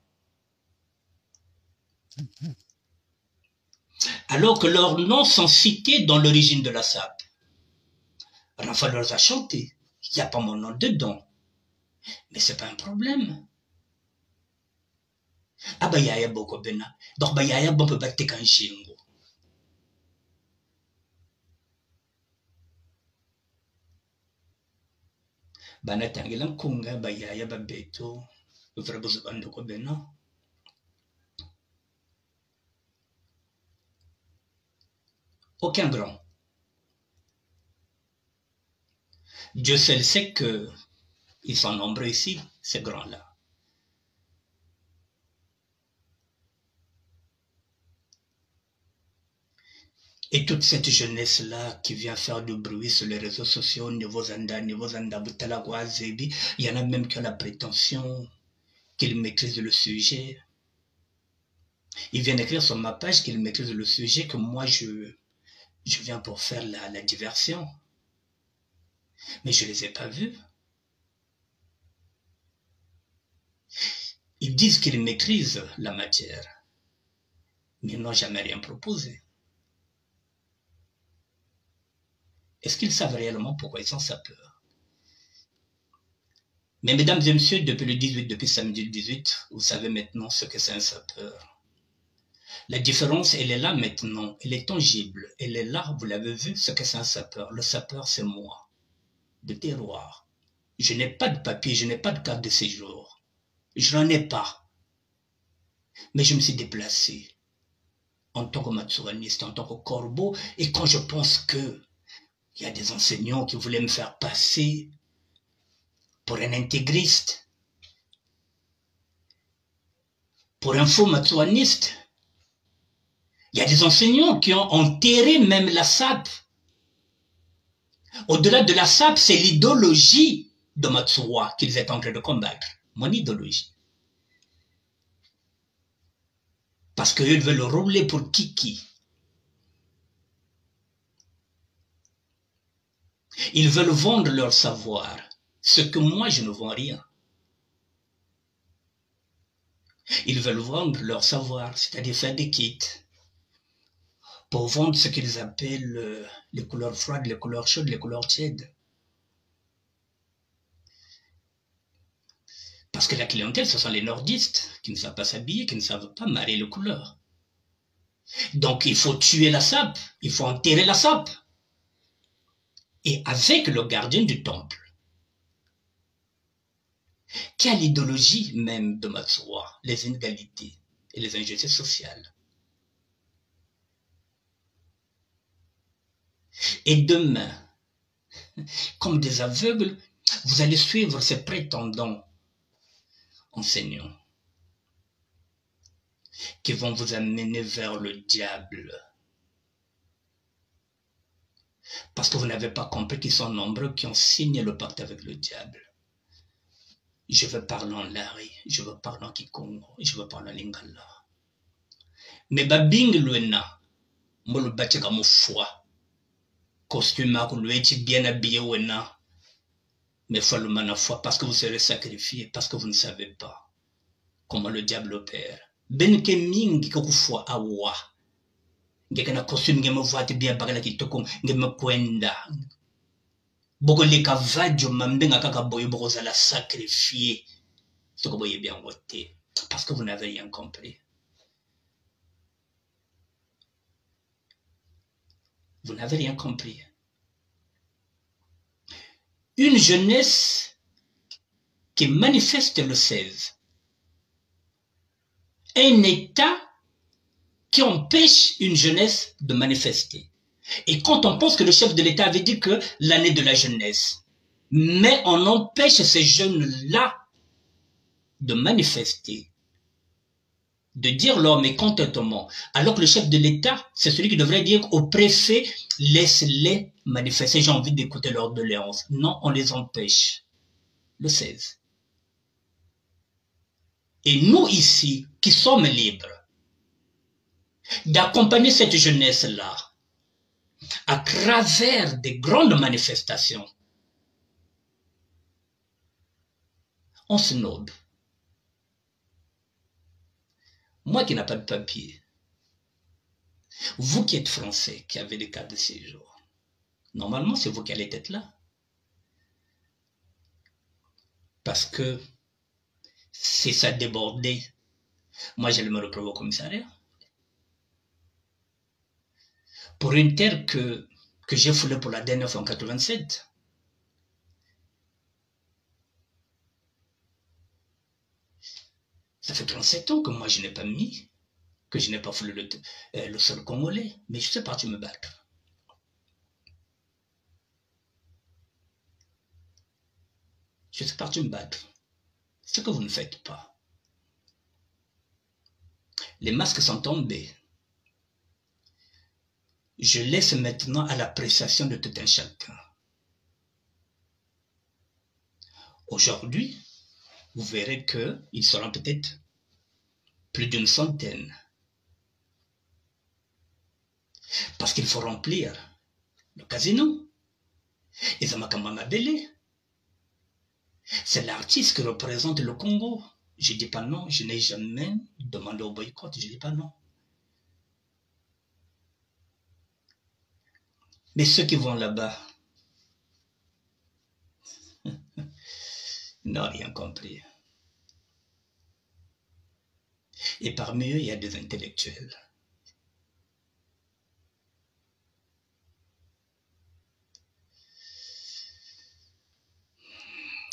Alors que leurs noms sont cités dans l'origine de la SAP. Rafa leur a chanté. Il n'y a pas mon nom dedans. Mais ce n'est pas un problème. Ah bah yaya boko bena. Donc bah yaya bon peut battre quand chingo. Bana tangilan kunga bah yaya bah beto. Vrai bozo bando ko bena. Aucun grand. Dieu seul sait que ils sont nombreux ici, ces grands-là. Et toute cette jeunesse-là qui vient faire du bruit sur les réseaux sociaux, niveau Zanda, Boutalagwa, Zebi, il y en a même qui ont la prétention qu'ils maîtrisent le sujet. Ils viennent écrire sur ma page qu'ils maîtrisent le sujet, que moi je viens pour faire la diversion. Mais je ne les ai pas vus. Ils disent qu'ils maîtrisent la matière, mais ils n'ont jamais rien proposé. Est-ce qu'ils savent réellement pourquoi ils sont sapeurs? Mais mesdames et messieurs, depuis le 18, depuis samedi le 18, vous savez maintenant ce que c'est un sapeur. La différence, elle est là maintenant, elle est tangible, elle est là, vous l'avez vu, ce que c'est un sapeur. Le sapeur, c'est moi, de terroir. Je n'ai pas de papier, je n'ai pas de carte de séjour. Je n'en ai pas. Mais je me suis déplacé en tant que matsuraniste, en tant que corbeau, et quand je pense que il y a des enseignants qui voulaient me faire passer pour un intégriste, Pour un faux matsuaniste, il y a des enseignants qui ont enterré même la SAP. Au-delà de la SAP, c'est l'idéologie de Matsuwa qu'ils étaient en train de combattre. Mon idéologie. Parce qu'ils veulent rouler pour Kiki. Ils veulent vendre leur savoir, ce que moi je ne vends rien. Ils veulent vendre leur savoir, c'est-à-dire faire des kits, pour vendre ce qu'ils appellent les couleurs froides, les couleurs chaudes, les couleurs tièdes. Parce que la clientèle, ce sont les nordistes qui ne savent pas s'habiller, qui ne savent pas marier les couleurs. Donc il faut tuer la sape, il faut enterrer la sape. Et avec le gardien du temple, qui a l'idéologie même de Matsuwa, les inégalités et les injustices sociales. Et demain, comme des aveugles, vous allez suivre ces prétendants enseignants qui vont vous amener vers le diable. Parce que vous n'avez pas compris qu'ils sont nombreux qui ont signé le pacte avec le diable. Je veux parler en Lari, je veux parler en Kikongo, je veux parler en Lingala. Mais babing luena, mo le bâti comme foi. Costume à bien habillé wena. Mais faut le mana foi parce que vous serez sacrifié, parce que vous ne savez pas comment le diable opère. Ben ke mingi ko foi awa. Ngekana costume ngeme voite bien bagala kitoko ngeme kwenda. Boko le kavadio mambenga kaka boyo boko za la sacrifier. Ce que vous voyez bien voter parce que vous n'avez rien compris. Vous n'avez rien compris. Une jeunesse qui manifeste le 16. Un État qui empêche une jeunesse de manifester. Et quand on pense que le chef de l'État avait dit que l'année de la jeunesse, mais on empêche ces jeunes-là de manifester, de dire leur mécontentement, alors que le chef de l'État, c'est celui qui devrait dire au préfet, laisse-les manifester, j'ai envie d'écouter leur doléance. Non, on les empêche. Le 16. Et nous ici, qui sommes libres, d'accompagner cette jeunesse-là à travers des grandes manifestations, on se nobe. Moi qui n'ai pas de papier, vous qui êtes français, qui avez des cartes de séjour, normalement c'est vous qui allez être là. Parce que si ça débordait, moi j'allais me retrouver au commissariat. Pour une terre que j'ai foulée pour la dernière fois en 87. Ça fait 37 ans que moi je n'ai pas mis, que je n'ai pas foulé le sol congolais, mais je suis parti me battre. Je suis parti me battre. Ce que vous ne faites pas. Les masques sont tombés. Je laisse maintenant à l'appréciation de tout un chacun. Aujourd'hui, vous verrez qu'ils seront peut-être plus d'une centaine. Parce qu'il faut remplir le casino. Et Zamakamba Mabele, c'est l'artiste qui représente le Congo. Je ne dis pas non, je n'ai jamais demandé au boycott, je ne dis pas non. Mais ceux qui vont là-bas n'ont rien compris. Et parmi eux, il y a des intellectuels.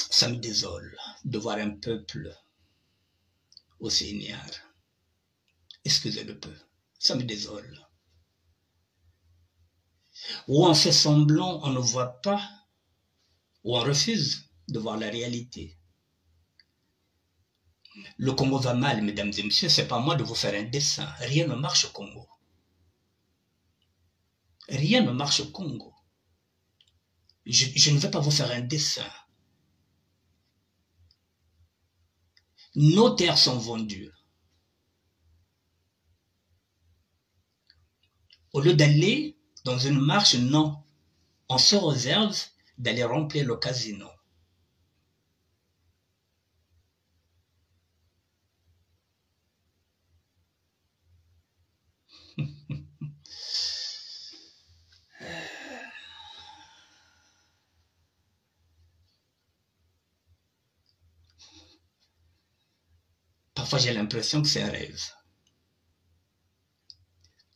Ça me désole de voir un peuple aussi ignare. Excusez le peu, ça me désole. Ou on fait semblant, on ne voit pas, ou on refuse de voir la réalité. Le Congo va mal, mesdames et messieurs, c'est pas à moi de vous faire un dessin. Rien ne marche au Congo. Rien ne marche au Congo. Je ne vais pas vous faire un dessin. Nos terres sont vendues. Au lieu d'aller dans une marche, non. On se réserve d'aller remplir le casino. Parfois, j'ai l'impression que c'est un rêve.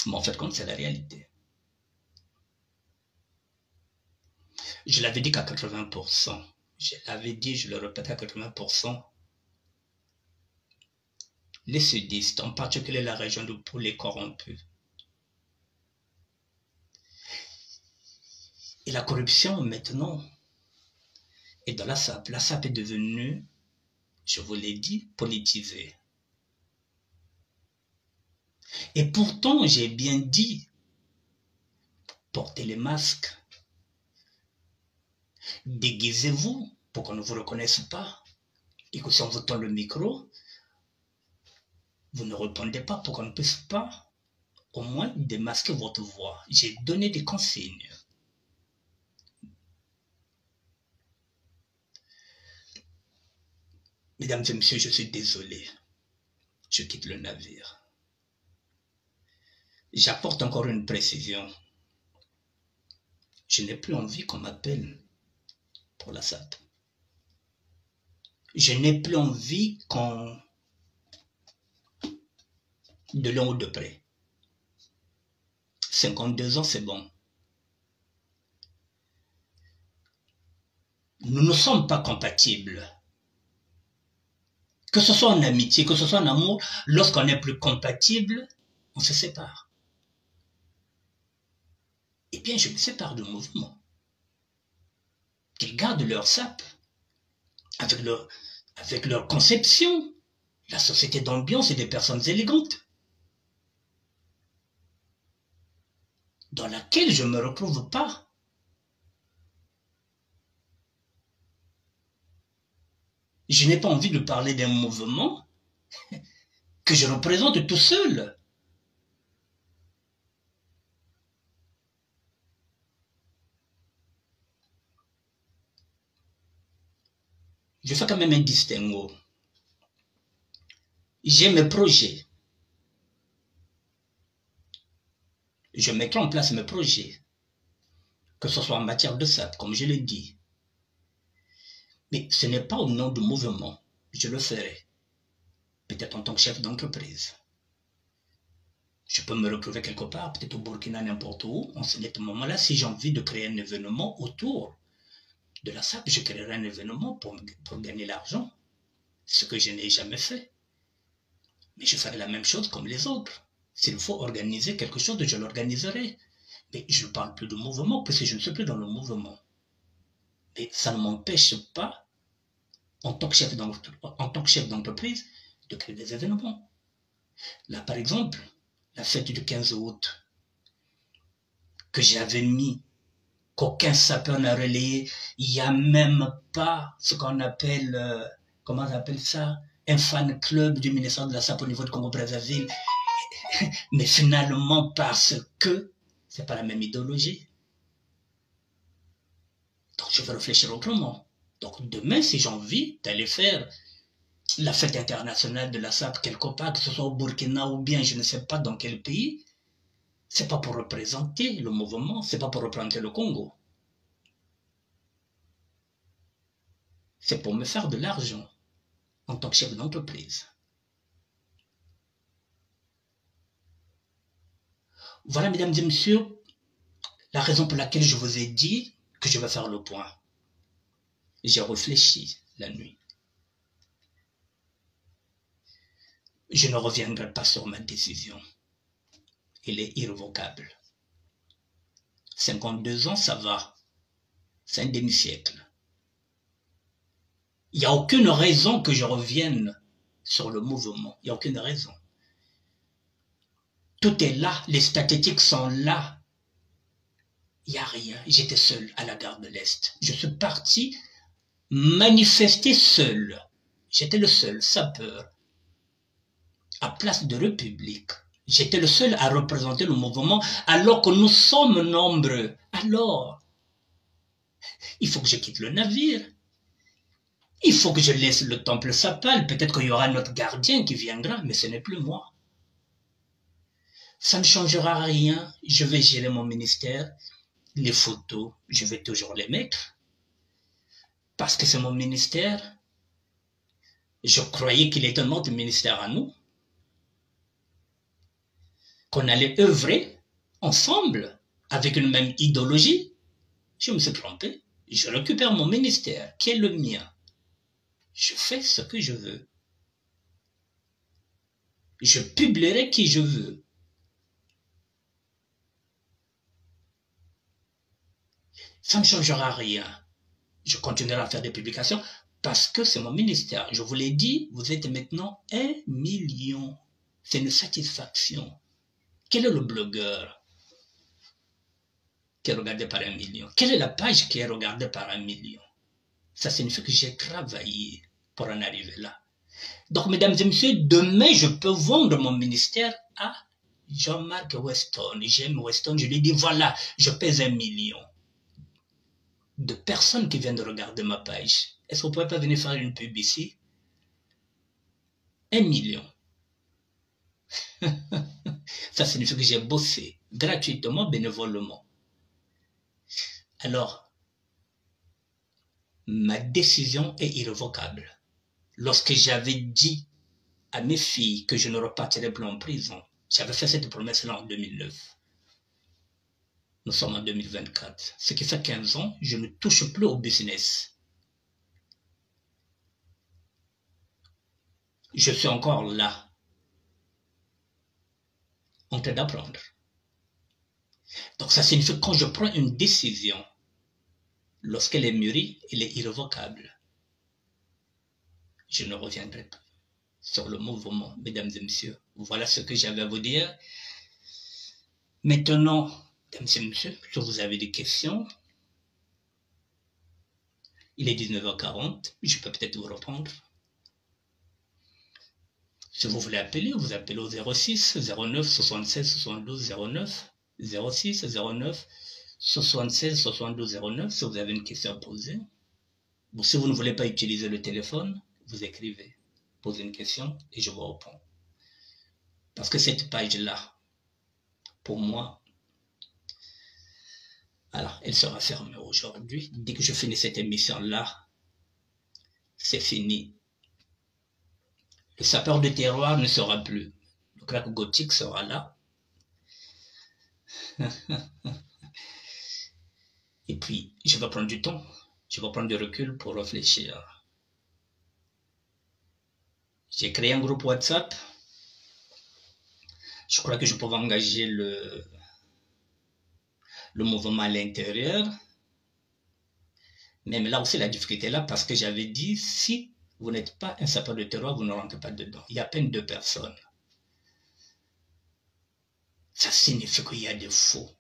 Mais en fait, comme c'est la réalité. Je l'avais dit qu'à 80%. Je l'avais dit, je le répète à 80%. Les sudistes, en particulier la région de Poulet corrompus. Et la corruption, maintenant, est dans la SAP. La SAP est devenue, je vous l'ai dit, politisée. Et pourtant, j'ai bien dit, portez les masques, déguisez-vous pour qu'on ne vous reconnaisse pas. Et que si on vous tend le micro, vous ne répondez pas pour qu'on ne puisse pas au moins démasquer votre voix. J'ai donné des consignes. Mesdames et messieurs, je suis désolé. Je quitte le navire. J'apporte encore une précision. Je n'ai plus envie qu'on m'appelle pour la SAP. Je n'ai plus envie qu'on... de loin ou de près. 52 ans, c'est bon. Nous ne sommes pas compatibles. Que ce soit en amitié, que ce soit en amour, lorsqu'on n'est plus compatible, on se sépare. Eh bien, je me sépare du mouvement. Qu'ils gardent leur SAP avec leur conception, la société d'ambiance et des personnes élégantes, dans laquelle je ne me retrouve pas. Je n'ai pas envie de parler d'un mouvement que je représente tout seul. Je fais quand même un distinguo. J'ai mes projets. Je mettrai en place mes projets. Que ce soit en matière de SAP, comme je l'ai dit. Mais ce n'est pas au nom du mouvement. Je le ferai. Peut-être en tant que chef d'entreprise. Je peux me retrouver quelque part, peut-être au Burkina, n'importe où. En ce moment-là, si j'ai envie de créer un événement autour de la SAP, je créerai un événement pour gagner l'argent. Ce que je n'ai jamais fait. Mais je ferai la même chose comme les autres. S'il faut organiser quelque chose, je l'organiserai. Mais je ne parle plus de mouvement, parce que je ne suis plus dans le mouvement. Mais ça ne m'empêche pas, en tant que chef d'entreprise, de créer des événements. Là, par exemple, la fête du 15 août, que j'avais mis, qu'aucun sapeur n'a relayé, il n'y a même pas ce qu'on appelle, comment on appelle ça, un fan club du ministère de la SAP au niveau de Congo-Brazzaville. Mais finalement, parce que c'est pas la même idéologie. Donc je vais réfléchir autrement. Donc demain, si j'ai envie d'aller faire la fête internationale de la SAP quelque part, que ce soit au Burkina ou bien je ne sais pas dans quel pays, c'est pas pour représenter le mouvement, c'est pas pour représenter le Congo. C'est pour me faire de l'argent en tant que chef d'entreprise. Voilà, mesdames et messieurs, la raison pour laquelle je vous ai dit que je vais faire le point. J'ai réfléchi la nuit. Je ne reviendrai pas sur ma décision. Elle est irrévocable. 52 ans, ça va. C'est un demi-siècle. Il n'y a aucune raison que je revienne sur le mouvement. Il n'y a aucune raison. Tout est là, les statistiques sont là. Il n'y a rien. J'étais seul à la gare de l'Est. Je suis parti manifester seul. J'étais le seul sapeur à Place de République. J'étais le seul à représenter le mouvement alors que nous sommes nombreux. Alors, il faut que je quitte le navire. Il faut que je laisse le temple sapal. Peut-être qu'il y aura notre gardien qui viendra, mais ce n'est plus moi. Ça ne changera rien. Je vais gérer mon ministère. Les photos, je vais toujours les mettre. Parce que c'est mon ministère. Je croyais qu'il était notre ministère à nous. Qu'on allait œuvrer ensemble, avec une même idéologie. Je me suis trompé. Je récupère mon ministère, qui est le mien. Je fais ce que je veux. Je publierai qui je veux. Ça ne changera rien. Je continuerai à faire des publications parce que c'est mon ministère. Je vous l'ai dit, vous êtes maintenant 1 million. C'est une satisfaction. Quel est le blogueur qui est regardé par 1 million? Quelle est la page qui est regardée par 1 million? Ça signifie que j'ai travaillé pour en arriver là. Donc, mesdames et messieurs, demain, je peux vendre mon ministère à Jean-Marc Weston. J'aime Weston, je lui dis, voilà, je pèse 1 million. De personnes qui viennent de regarder ma page. Est-ce que vous ne pouvez pas venir faire une pub ici? 1 million. Ça signifie que j'ai bossé gratuitement, bénévolement. Alors, ma décision est irrévocable. Lorsque j'avais dit à mes filles que je ne repartirais plus en prison, j'avais fait cette promesse-là en 2009. Nous sommes en 2024. Ce qui fait 15 ans, je ne touche plus au business. Je suis encore là, en train d'apprendre. Donc ça signifie que quand je prends une décision, lorsqu'elle est mûrie, elle est irrévocable. Je ne reviendrai pas sur le mouvement, mesdames et messieurs. Voilà ce que j'avais à vous dire. Maintenant, mesdames et messieurs, si vous avez des questions, il est 19h40, je peux peut-être vous répondre. Si vous voulez appeler, vous appelez au 06 09 76 72 09, 06 09 76 72 09, si vous avez une question à poser. Ou si vous ne voulez pas utiliser le téléphone, vous écrivez, posez une question et je vous réponds. Parce que cette page-là, pour moi, alors, elle sera fermée aujourd'hui. Dès que je finis cette émission-là, c'est fini. Le sapeur de terroir ne sera plus. Le crack gothique sera là. Et puis, je vais prendre du temps. Je vais prendre du recul pour réfléchir. J'ai créé un groupe WhatsApp. Je crois que je pourrais engager le mouvement à l'intérieur. Même là aussi, la difficulté est là parce que j'avais dit, si vous n'êtes pas un sapeur de terroir, vous ne rentrez pas dedans. Il y a à peine 2 personnes. Ça signifie qu'il y a des faux.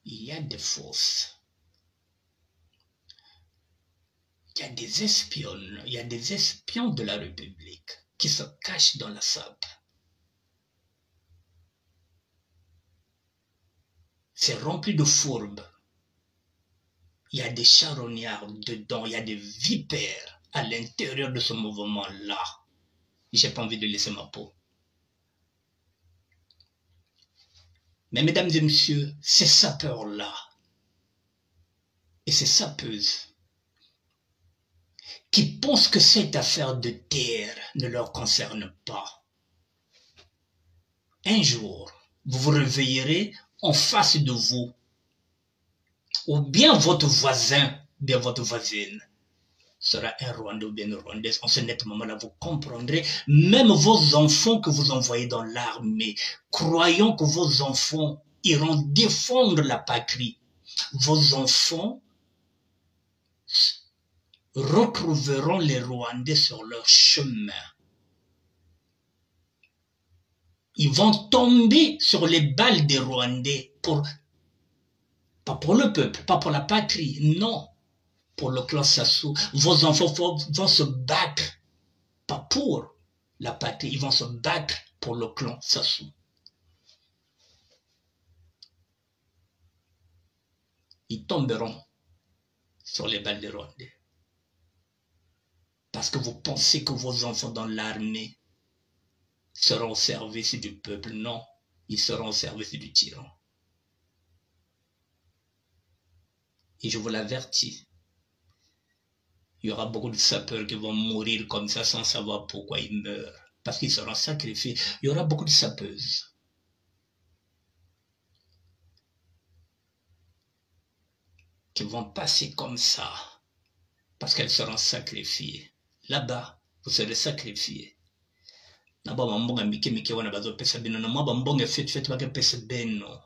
Il y a des fausses. Il y a des espionnes. Il y a des espions de la République qui se cachent dans la sape. C'est rempli de fourbes. Il y a des charognards dedans, il y a des vipères à l'intérieur de ce mouvement-là. J'ai pas envie de laisser ma peau. Mais mesdames et messieurs, ces sapeurs-là et ces sapeuses qui pensent que cette affaire de terre ne leur concerne pas, un jour, vous vous réveillerez en face de vous, ou bien votre voisin, bien votre voisine, sera un Rwandais ou bien une Rwandaise. En ce net moment-là, vous comprendrez, même vos enfants que vous envoyez dans l'armée, croyant que vos enfants iront défendre la patrie, vos enfants retrouveront les Rwandais sur leur chemin. Ils vont tomber sur les balles des Rwandais, pas pour le peuple, pas pour la patrie, non, pour le clan Sassou. Vos enfants vont se battre, pas pour la patrie, ils vont se battre pour le clan Sassou. Ils tomberont sur les balles des Rwandais. Parce que vous pensez que vos enfants dans l'armée seront au service du peuple. Non, ils seront au service du tyran. Et je vous l'avertis, il y aura beaucoup de sapeurs qui vont mourir comme ça sans savoir pourquoi ils meurent. Parce qu'ils seront sacrifiés. Il y aura beaucoup de sapeuses. Qui vont passer comme ça. Parce qu'elles seront sacrifiées. Là-bas, vous serez sacrifiés. Naba mambonga mike wana bazopesa bino na mwaba mbonga fete bakapesa beno.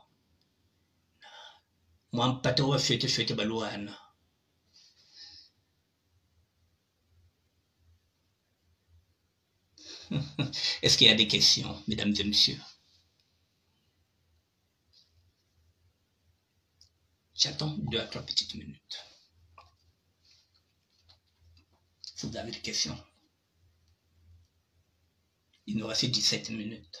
Mwampata wa fete baluana. Est-ce qu'il y a des questions, mesdames et messieurs? J'attends 2 à 3 petites minutes. Si vous avez des questions. Il nous reste 17 minutes.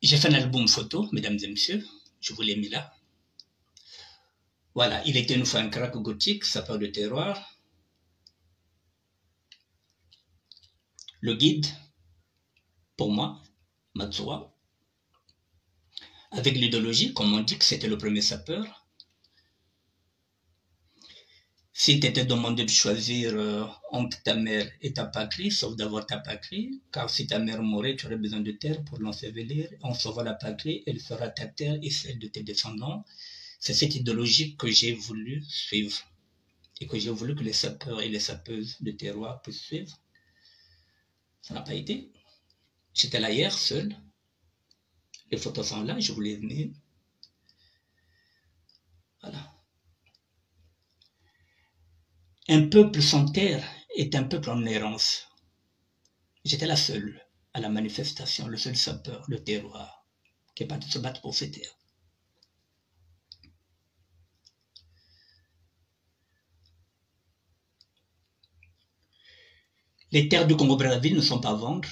J'ai fait un album photo, mesdames et messieurs. Je vous l'ai mis là. Voilà, il était une fois un crack gothique, sapeur de terroir. Le guide, pour moi, Matsuwa. Avec l'idéologie, comme on dit que c'était le premier sapeur. S'il t'était demandé de choisir entre ta mère et ta patrie, sauf d'avoir ta patrie, car si ta mère mourait, tu aurais besoin de terre pour l'ensevelir. En sauvant la patrie, elle fera ta terre et celle de tes descendants. C'est cette idéologie que j'ai voulu suivre et que j'ai voulu que les sapeurs et les sapeuses de terroir puissent suivre. Ça n'a pas été. J'étais là hier, seul. Les photos sont là, je vous les ai mis. Voilà. Un peuple sans terre est un peuple en errance. J'étais la seule à la manifestation, le seul sapeur, le terroir, qui est parti se battre pour ses terres. Les terres du Congo-Brazzaville ne sont pas à vendre.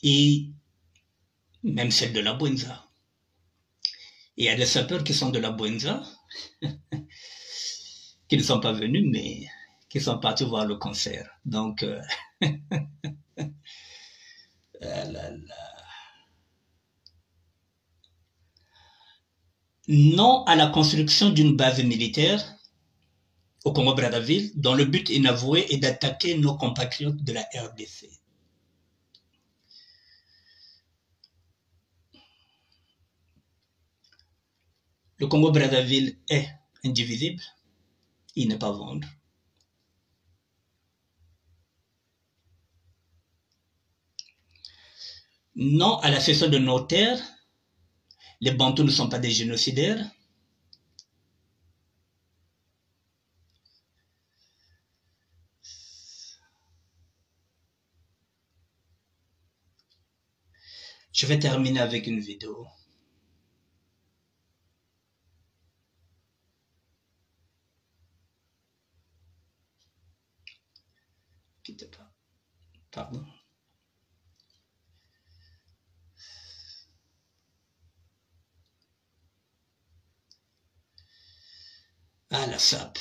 Et même celles de la Bwenza. Et il y a des sapeurs qui sont de la Bwenza, qui ne sont pas venus, mais qui sont partis voir le concert. Donc, non à la construction d'une base militaire au Congo-Brazzaville, dont le but inavoué est d'attaquer nos compatriotes de la RDC. Le Congo-Brazzaville est indivisible, il n'est pas à vendre. Non à la cession de nos terres, les Bantous ne sont pas des génocidaires. Je vais terminer avec une vidéo. Quittez pas. Pardon. Ah, la sape.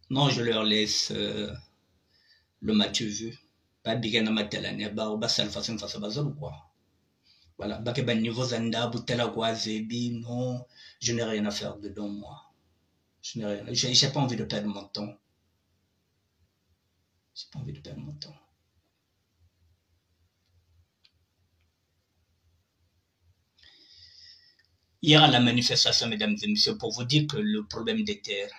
Non, je leur laisse le Mathieu vu. Pas bien na matelane ba sal façon face bazol quoi. Voilà, ba ke ba niveau zanda butela quoi zebi non, je n'ai rien à faire dedans moi. Je n'ai rien, j'ai pas envie de perdre mon temps. J'ai pas envie de perdre mon temps. Hier à la manifestation, mesdames et messieurs, pour vous dire que le problème des terres.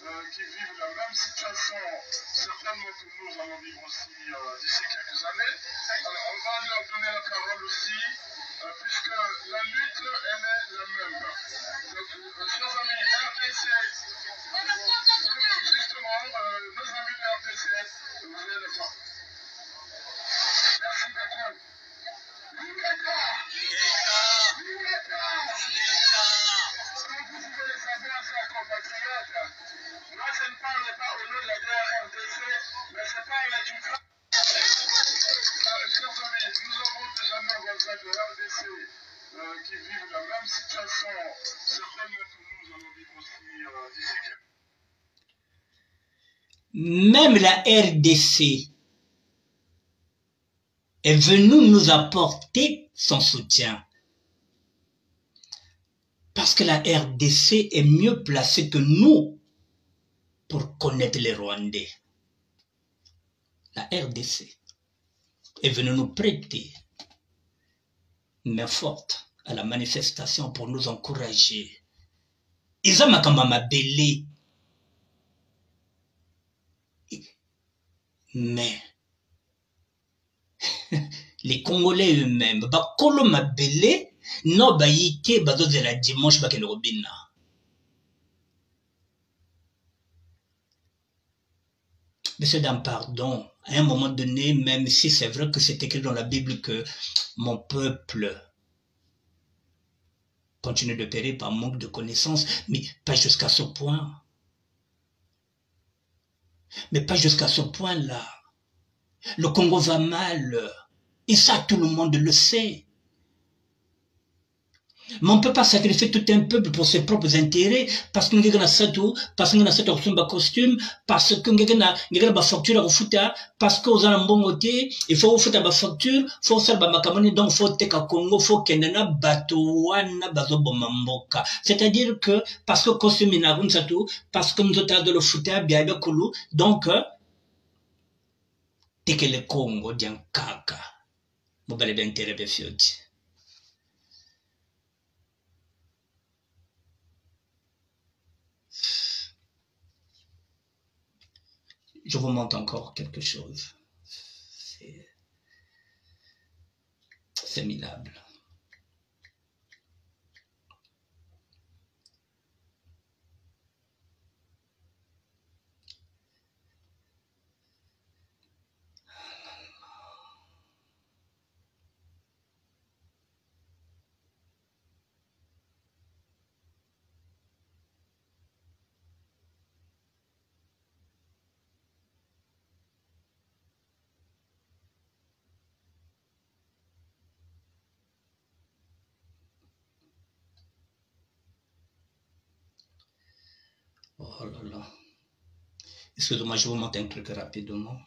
Qui vivent la même situation, certains d'entre nous allons vivre aussi d'ici quelques années. Alors, on va leur donner la parole aussi, puisque la lutte, elle est la même. Donc, chers amis RDC, justement, nos amis de RDC, vous allez le voir. Merci beaucoup. Vive l'État! Vive l'État! Ce que vous voulez savoir, chers compatriotes, moi, je ne parle pas au nom de la RDC, mais je parle du travail. Chers amis, nous avons des amis voisins de RDC qui vivent la même situation. Certains d'entre nous allons vivre aussi d'ici quelques années. Même la RDC est venue nous apporter son soutien. Parce que la RDC est mieux placée que nous pour connaître les Rwandais. La RDC est venue nous prêter une main forte à la manifestation pour nous encourager. Ils ont mabele. Mais les Congolais eux-mêmes, bakolo mabele, non baïke bazo de la dimanche bakele robina. Monsieur d'un pardon, à un moment donné, même si c'est vrai que c'est écrit dans la Bible que mon peuple continue de périr par manque de connaissances, mais pas jusqu'à ce point. Mais pas jusqu'à ce point-là. Le Congo va mal. Et ça, tout le monde le sait. Mais on ne peut pas sacrifier tout un peuple pour ses propres intérêts parce qu'on a ça tout, parce qu'on a ça costume, parce qu'on a facture à foutre, parce qu'on a un bon côté, il faut foutre la facture, il faut faire la makamoni, donc il faut te Congo, il faut qu'il y ait un bateau, c'est-à-dire que parce que costume est un ça tout, parce que nous avons de le foutre, bien bien coulou, donc t'es que le Congo d'un caca, vous allez bien intérêt fioti. Je vous montre encore quelque chose. C'est minable. Oh là là. Excusez-moi, je vous montre un truc rapidement.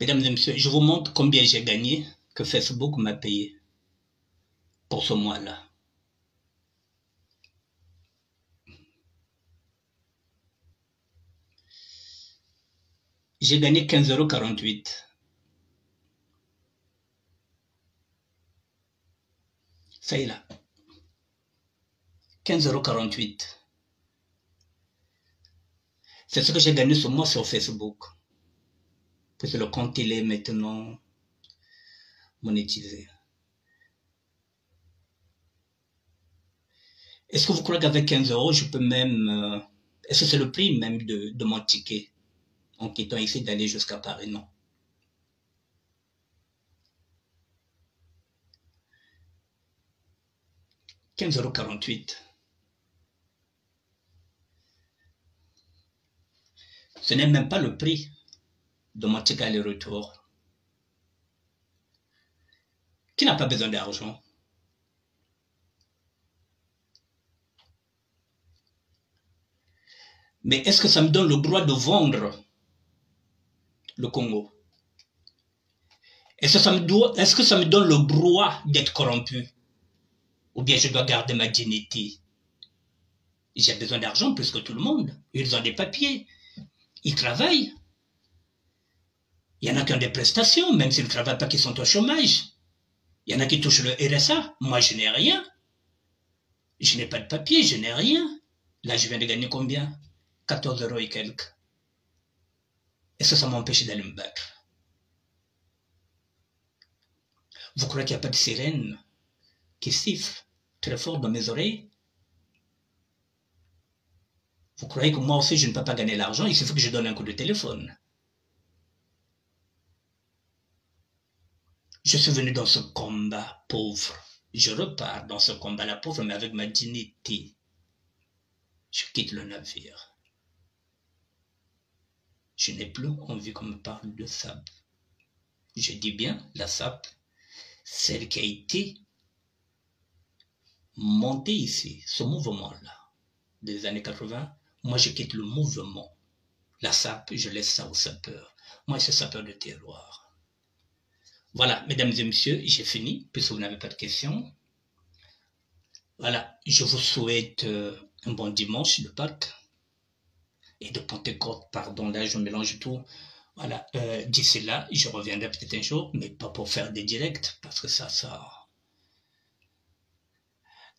Mesdames et messieurs, je vous montre combien j'ai gagné, que Facebook m'a payé pour ce mois-là. J'ai gagné 15,48 €. Ça y est là. 15,48 €. C'est ce que j'ai gagné ce mois sur Facebook. Parce que le compte il est maintenant monétisé. Est-ce que vous croyez qu'avec 15 euros, je peux même... est-ce que c'est le prix même de mon ticket en quittant ici d'aller jusqu'à Paris? Non. « 15,48 €. Ce n'est même pas le prix de mon ticket aller-retour. Qui n'a pas besoin d'argent? Mais est-ce que ça me donne le droit de vendre le Congo? Est-ce que ça me donne le droit d'être corrompu? Ou bien je dois garder ma dignité? J'ai besoin d'argent plus que tout le monde. Ils ont des papiers. Ils travaillent. Il y en a qui ont des prestations, même s'ils ne travaillent pas, qui sont au chômage. Il y en a qui touchent le RSA. Moi, je n'ai rien. Je n'ai pas de papier, je n'ai rien. Là, je viens de gagner combien? 14 € et quelques. Est-ce que ça m'empêche d'aller me battre? Vous croyez qu'il n'y a pas de sirène qui siffle très fort dans mes oreilles? Vous croyez que moi aussi, je ne peux pas gagner l'argent? Il suffit que je donne un coup de téléphone. Je suis venu dans ce combat pauvre. Je repars dans ce combat-là pauvre, mais avec ma dignité. Je quitte le navire. Je n'ai plus envie qu'on me parle de SAP. Je dis bien la SAP, celle qui a été montée ici, ce mouvement-là, des années 80. Moi, je quitte le mouvement. La SAP, je laisse ça aux sapeurs. Moi, c'est sapeur de terroir. Voilà, mesdames et messieurs, j'ai fini, puisque vous n'avez pas de questions. Voilà, je vous souhaite un bon dimanche de Pâques et de Pentecôte, pardon, là je mélange tout. Voilà, d'ici là, je reviendrai peut-être un jour, mais pas pour faire des directs, parce que ça...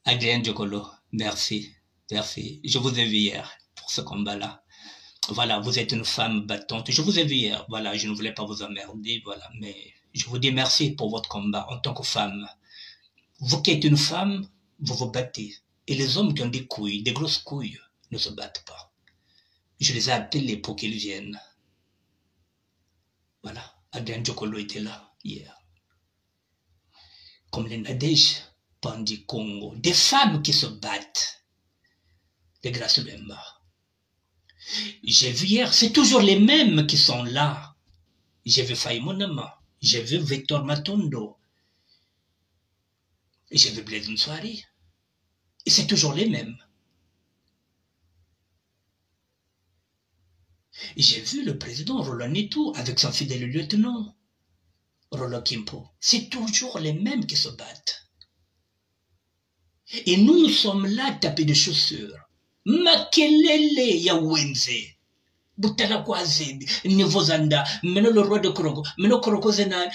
Adrien Diokolo, merci, merci. Je vous ai vu hier pour ce combat-là. Voilà, vous êtes une femme battante. Je vous ai vu hier, voilà, je ne voulais pas vous emmerder, voilà, mais je vous dis merci pour votre combat en tant que femme. Vous qui êtes une femme, vous vous battez. Et les hommes qui ont des couilles, des grosses couilles, ne se battent pas. Je les ai appelés pour qu'ils viennent. Voilà, Adrien Diokolo était là hier. Comme les Nadège Pandi Congo, des femmes qui se battent. Les Grace Bemba. J'ai vu hier, c'est toujours les mêmes qui sont là. J'ai vu Faye Monama, j'ai vu Victor Matondo, j'ai vu Blaise Msoari. Et c'est toujours les mêmes. J'ai vu le président Roland Netou avec son fidèle lieutenant, Roland Kimpo. C'est toujours les mêmes qui se battent. Et nous sommes là tapés de chaussures. Makelele ya wenze. Butala kwaze, Nivozanda, meno le roi de Koroko, meno Koroko Zenan,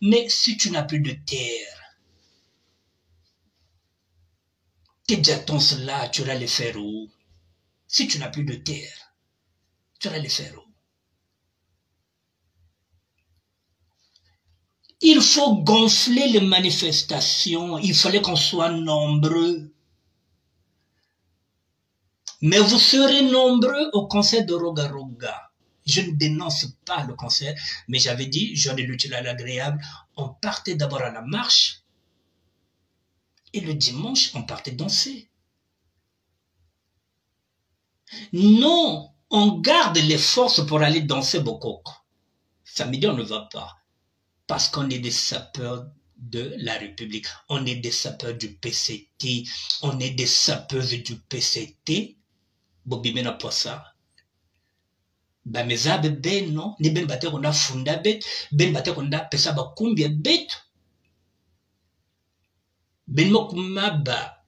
mais si tu n'as plus de terre, tes jatons là, tu vas les faire où? Si tu n'as plus de terre, tu vas les faire où? Il faut gonfler les manifestations, il fallait qu'on soit nombreux. Mais vous serez nombreux au concert de Roga Roga. Je ne dénonce pas le concert, mais j'avais dit, j'en ai l'utile à l'agréable, on partait d'abord à la marche, et le dimanche, on partait danser. Non, on garde les forces pour aller danser Bokoko. Samedi, on ne va pas, parce qu'on est des sapeurs de la République, on est des sapeurs du PCT, on est des sapeuses du PCT, Bobimena Poissa. Bamezabe ben non, ni ben bate konda funda bet, ben bate konda pesa ba kumbia bet. Ben mokuma ba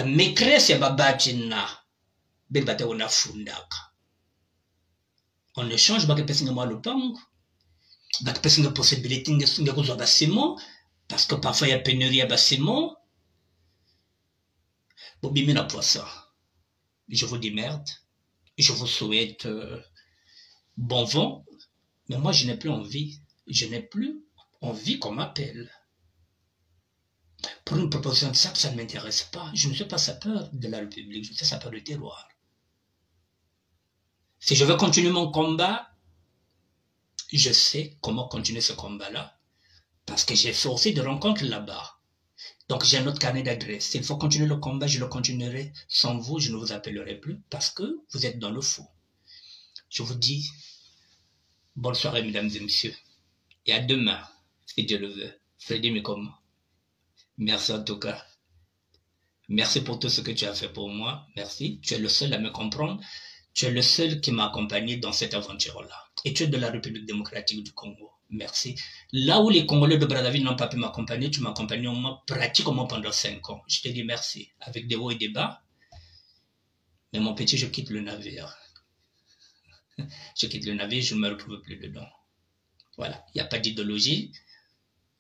maîtresse ya babachina, ben bate konda fundaka. En échange, ba ke pesa ngama lupango, ba ke pesa ngama possibilité nga kuzo basimo, parce que parfois il y a pénurie à basimo. Bobimena Poissa. Je vous dis merde, je vous souhaite bon vent, mais moi je n'ai plus envie, je n'ai plus envie qu'on m'appelle. Pour une proposition de ça ne m'intéresse pas. Je ne suis pas sapeur de la République, je suis sapeur de terroir. Si je veux continuer mon combat, je sais comment continuer ce combat-là, parce que j'ai fait aussi des rencontres là-bas. Donc j'ai un autre carnet d'adresses. S'il faut continuer le combat, je le continuerai. Sans vous, je ne vous appellerai plus, parce que vous êtes dans le faux. Je vous dis, bonne soirée, mesdames et messieurs. Et à demain, si Dieu le veut. Freddy Mikoma. Merci en tout cas. Merci pour tout ce que tu as fait pour moi. Merci. Tu es le seul à me comprendre. Tu es le seul qui m'a accompagné dans cette aventure-là. Et tu es de la République démocratique du Congo. Merci. Là où les Congolais de Brazzaville n'ont pas pu m'accompagner, tu m'as accompagné pratiquement pendant 5 ans. Je te dis merci. Avec des hauts et des bas. Mais mon petit, je quitte le navire. Je quitte le navire, je ne me retrouve plus dedans. Voilà. Il n'y a pas d'idéologie.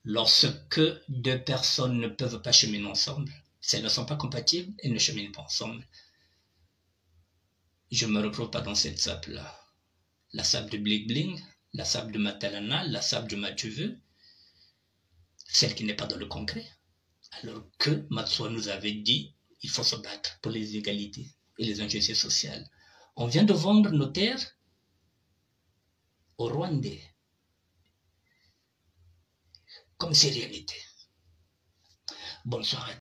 Lorsque deux personnes ne peuvent pas cheminer ensemble, si elles ne sont pas compatibles, elles ne cheminent pas ensemble. Je ne me retrouve pas dans cette sape-là. La sape de Bling Bling, la sape de Matalana, la sape de Mathieu, celle qui n'est pas dans le concret. Alors que Matsoua nous avait dit, il faut se battre pour les égalités et les injustices sociales. On vient de vendre nos terres aux Rwandais. Comme si rien n'était. Bonne soirée.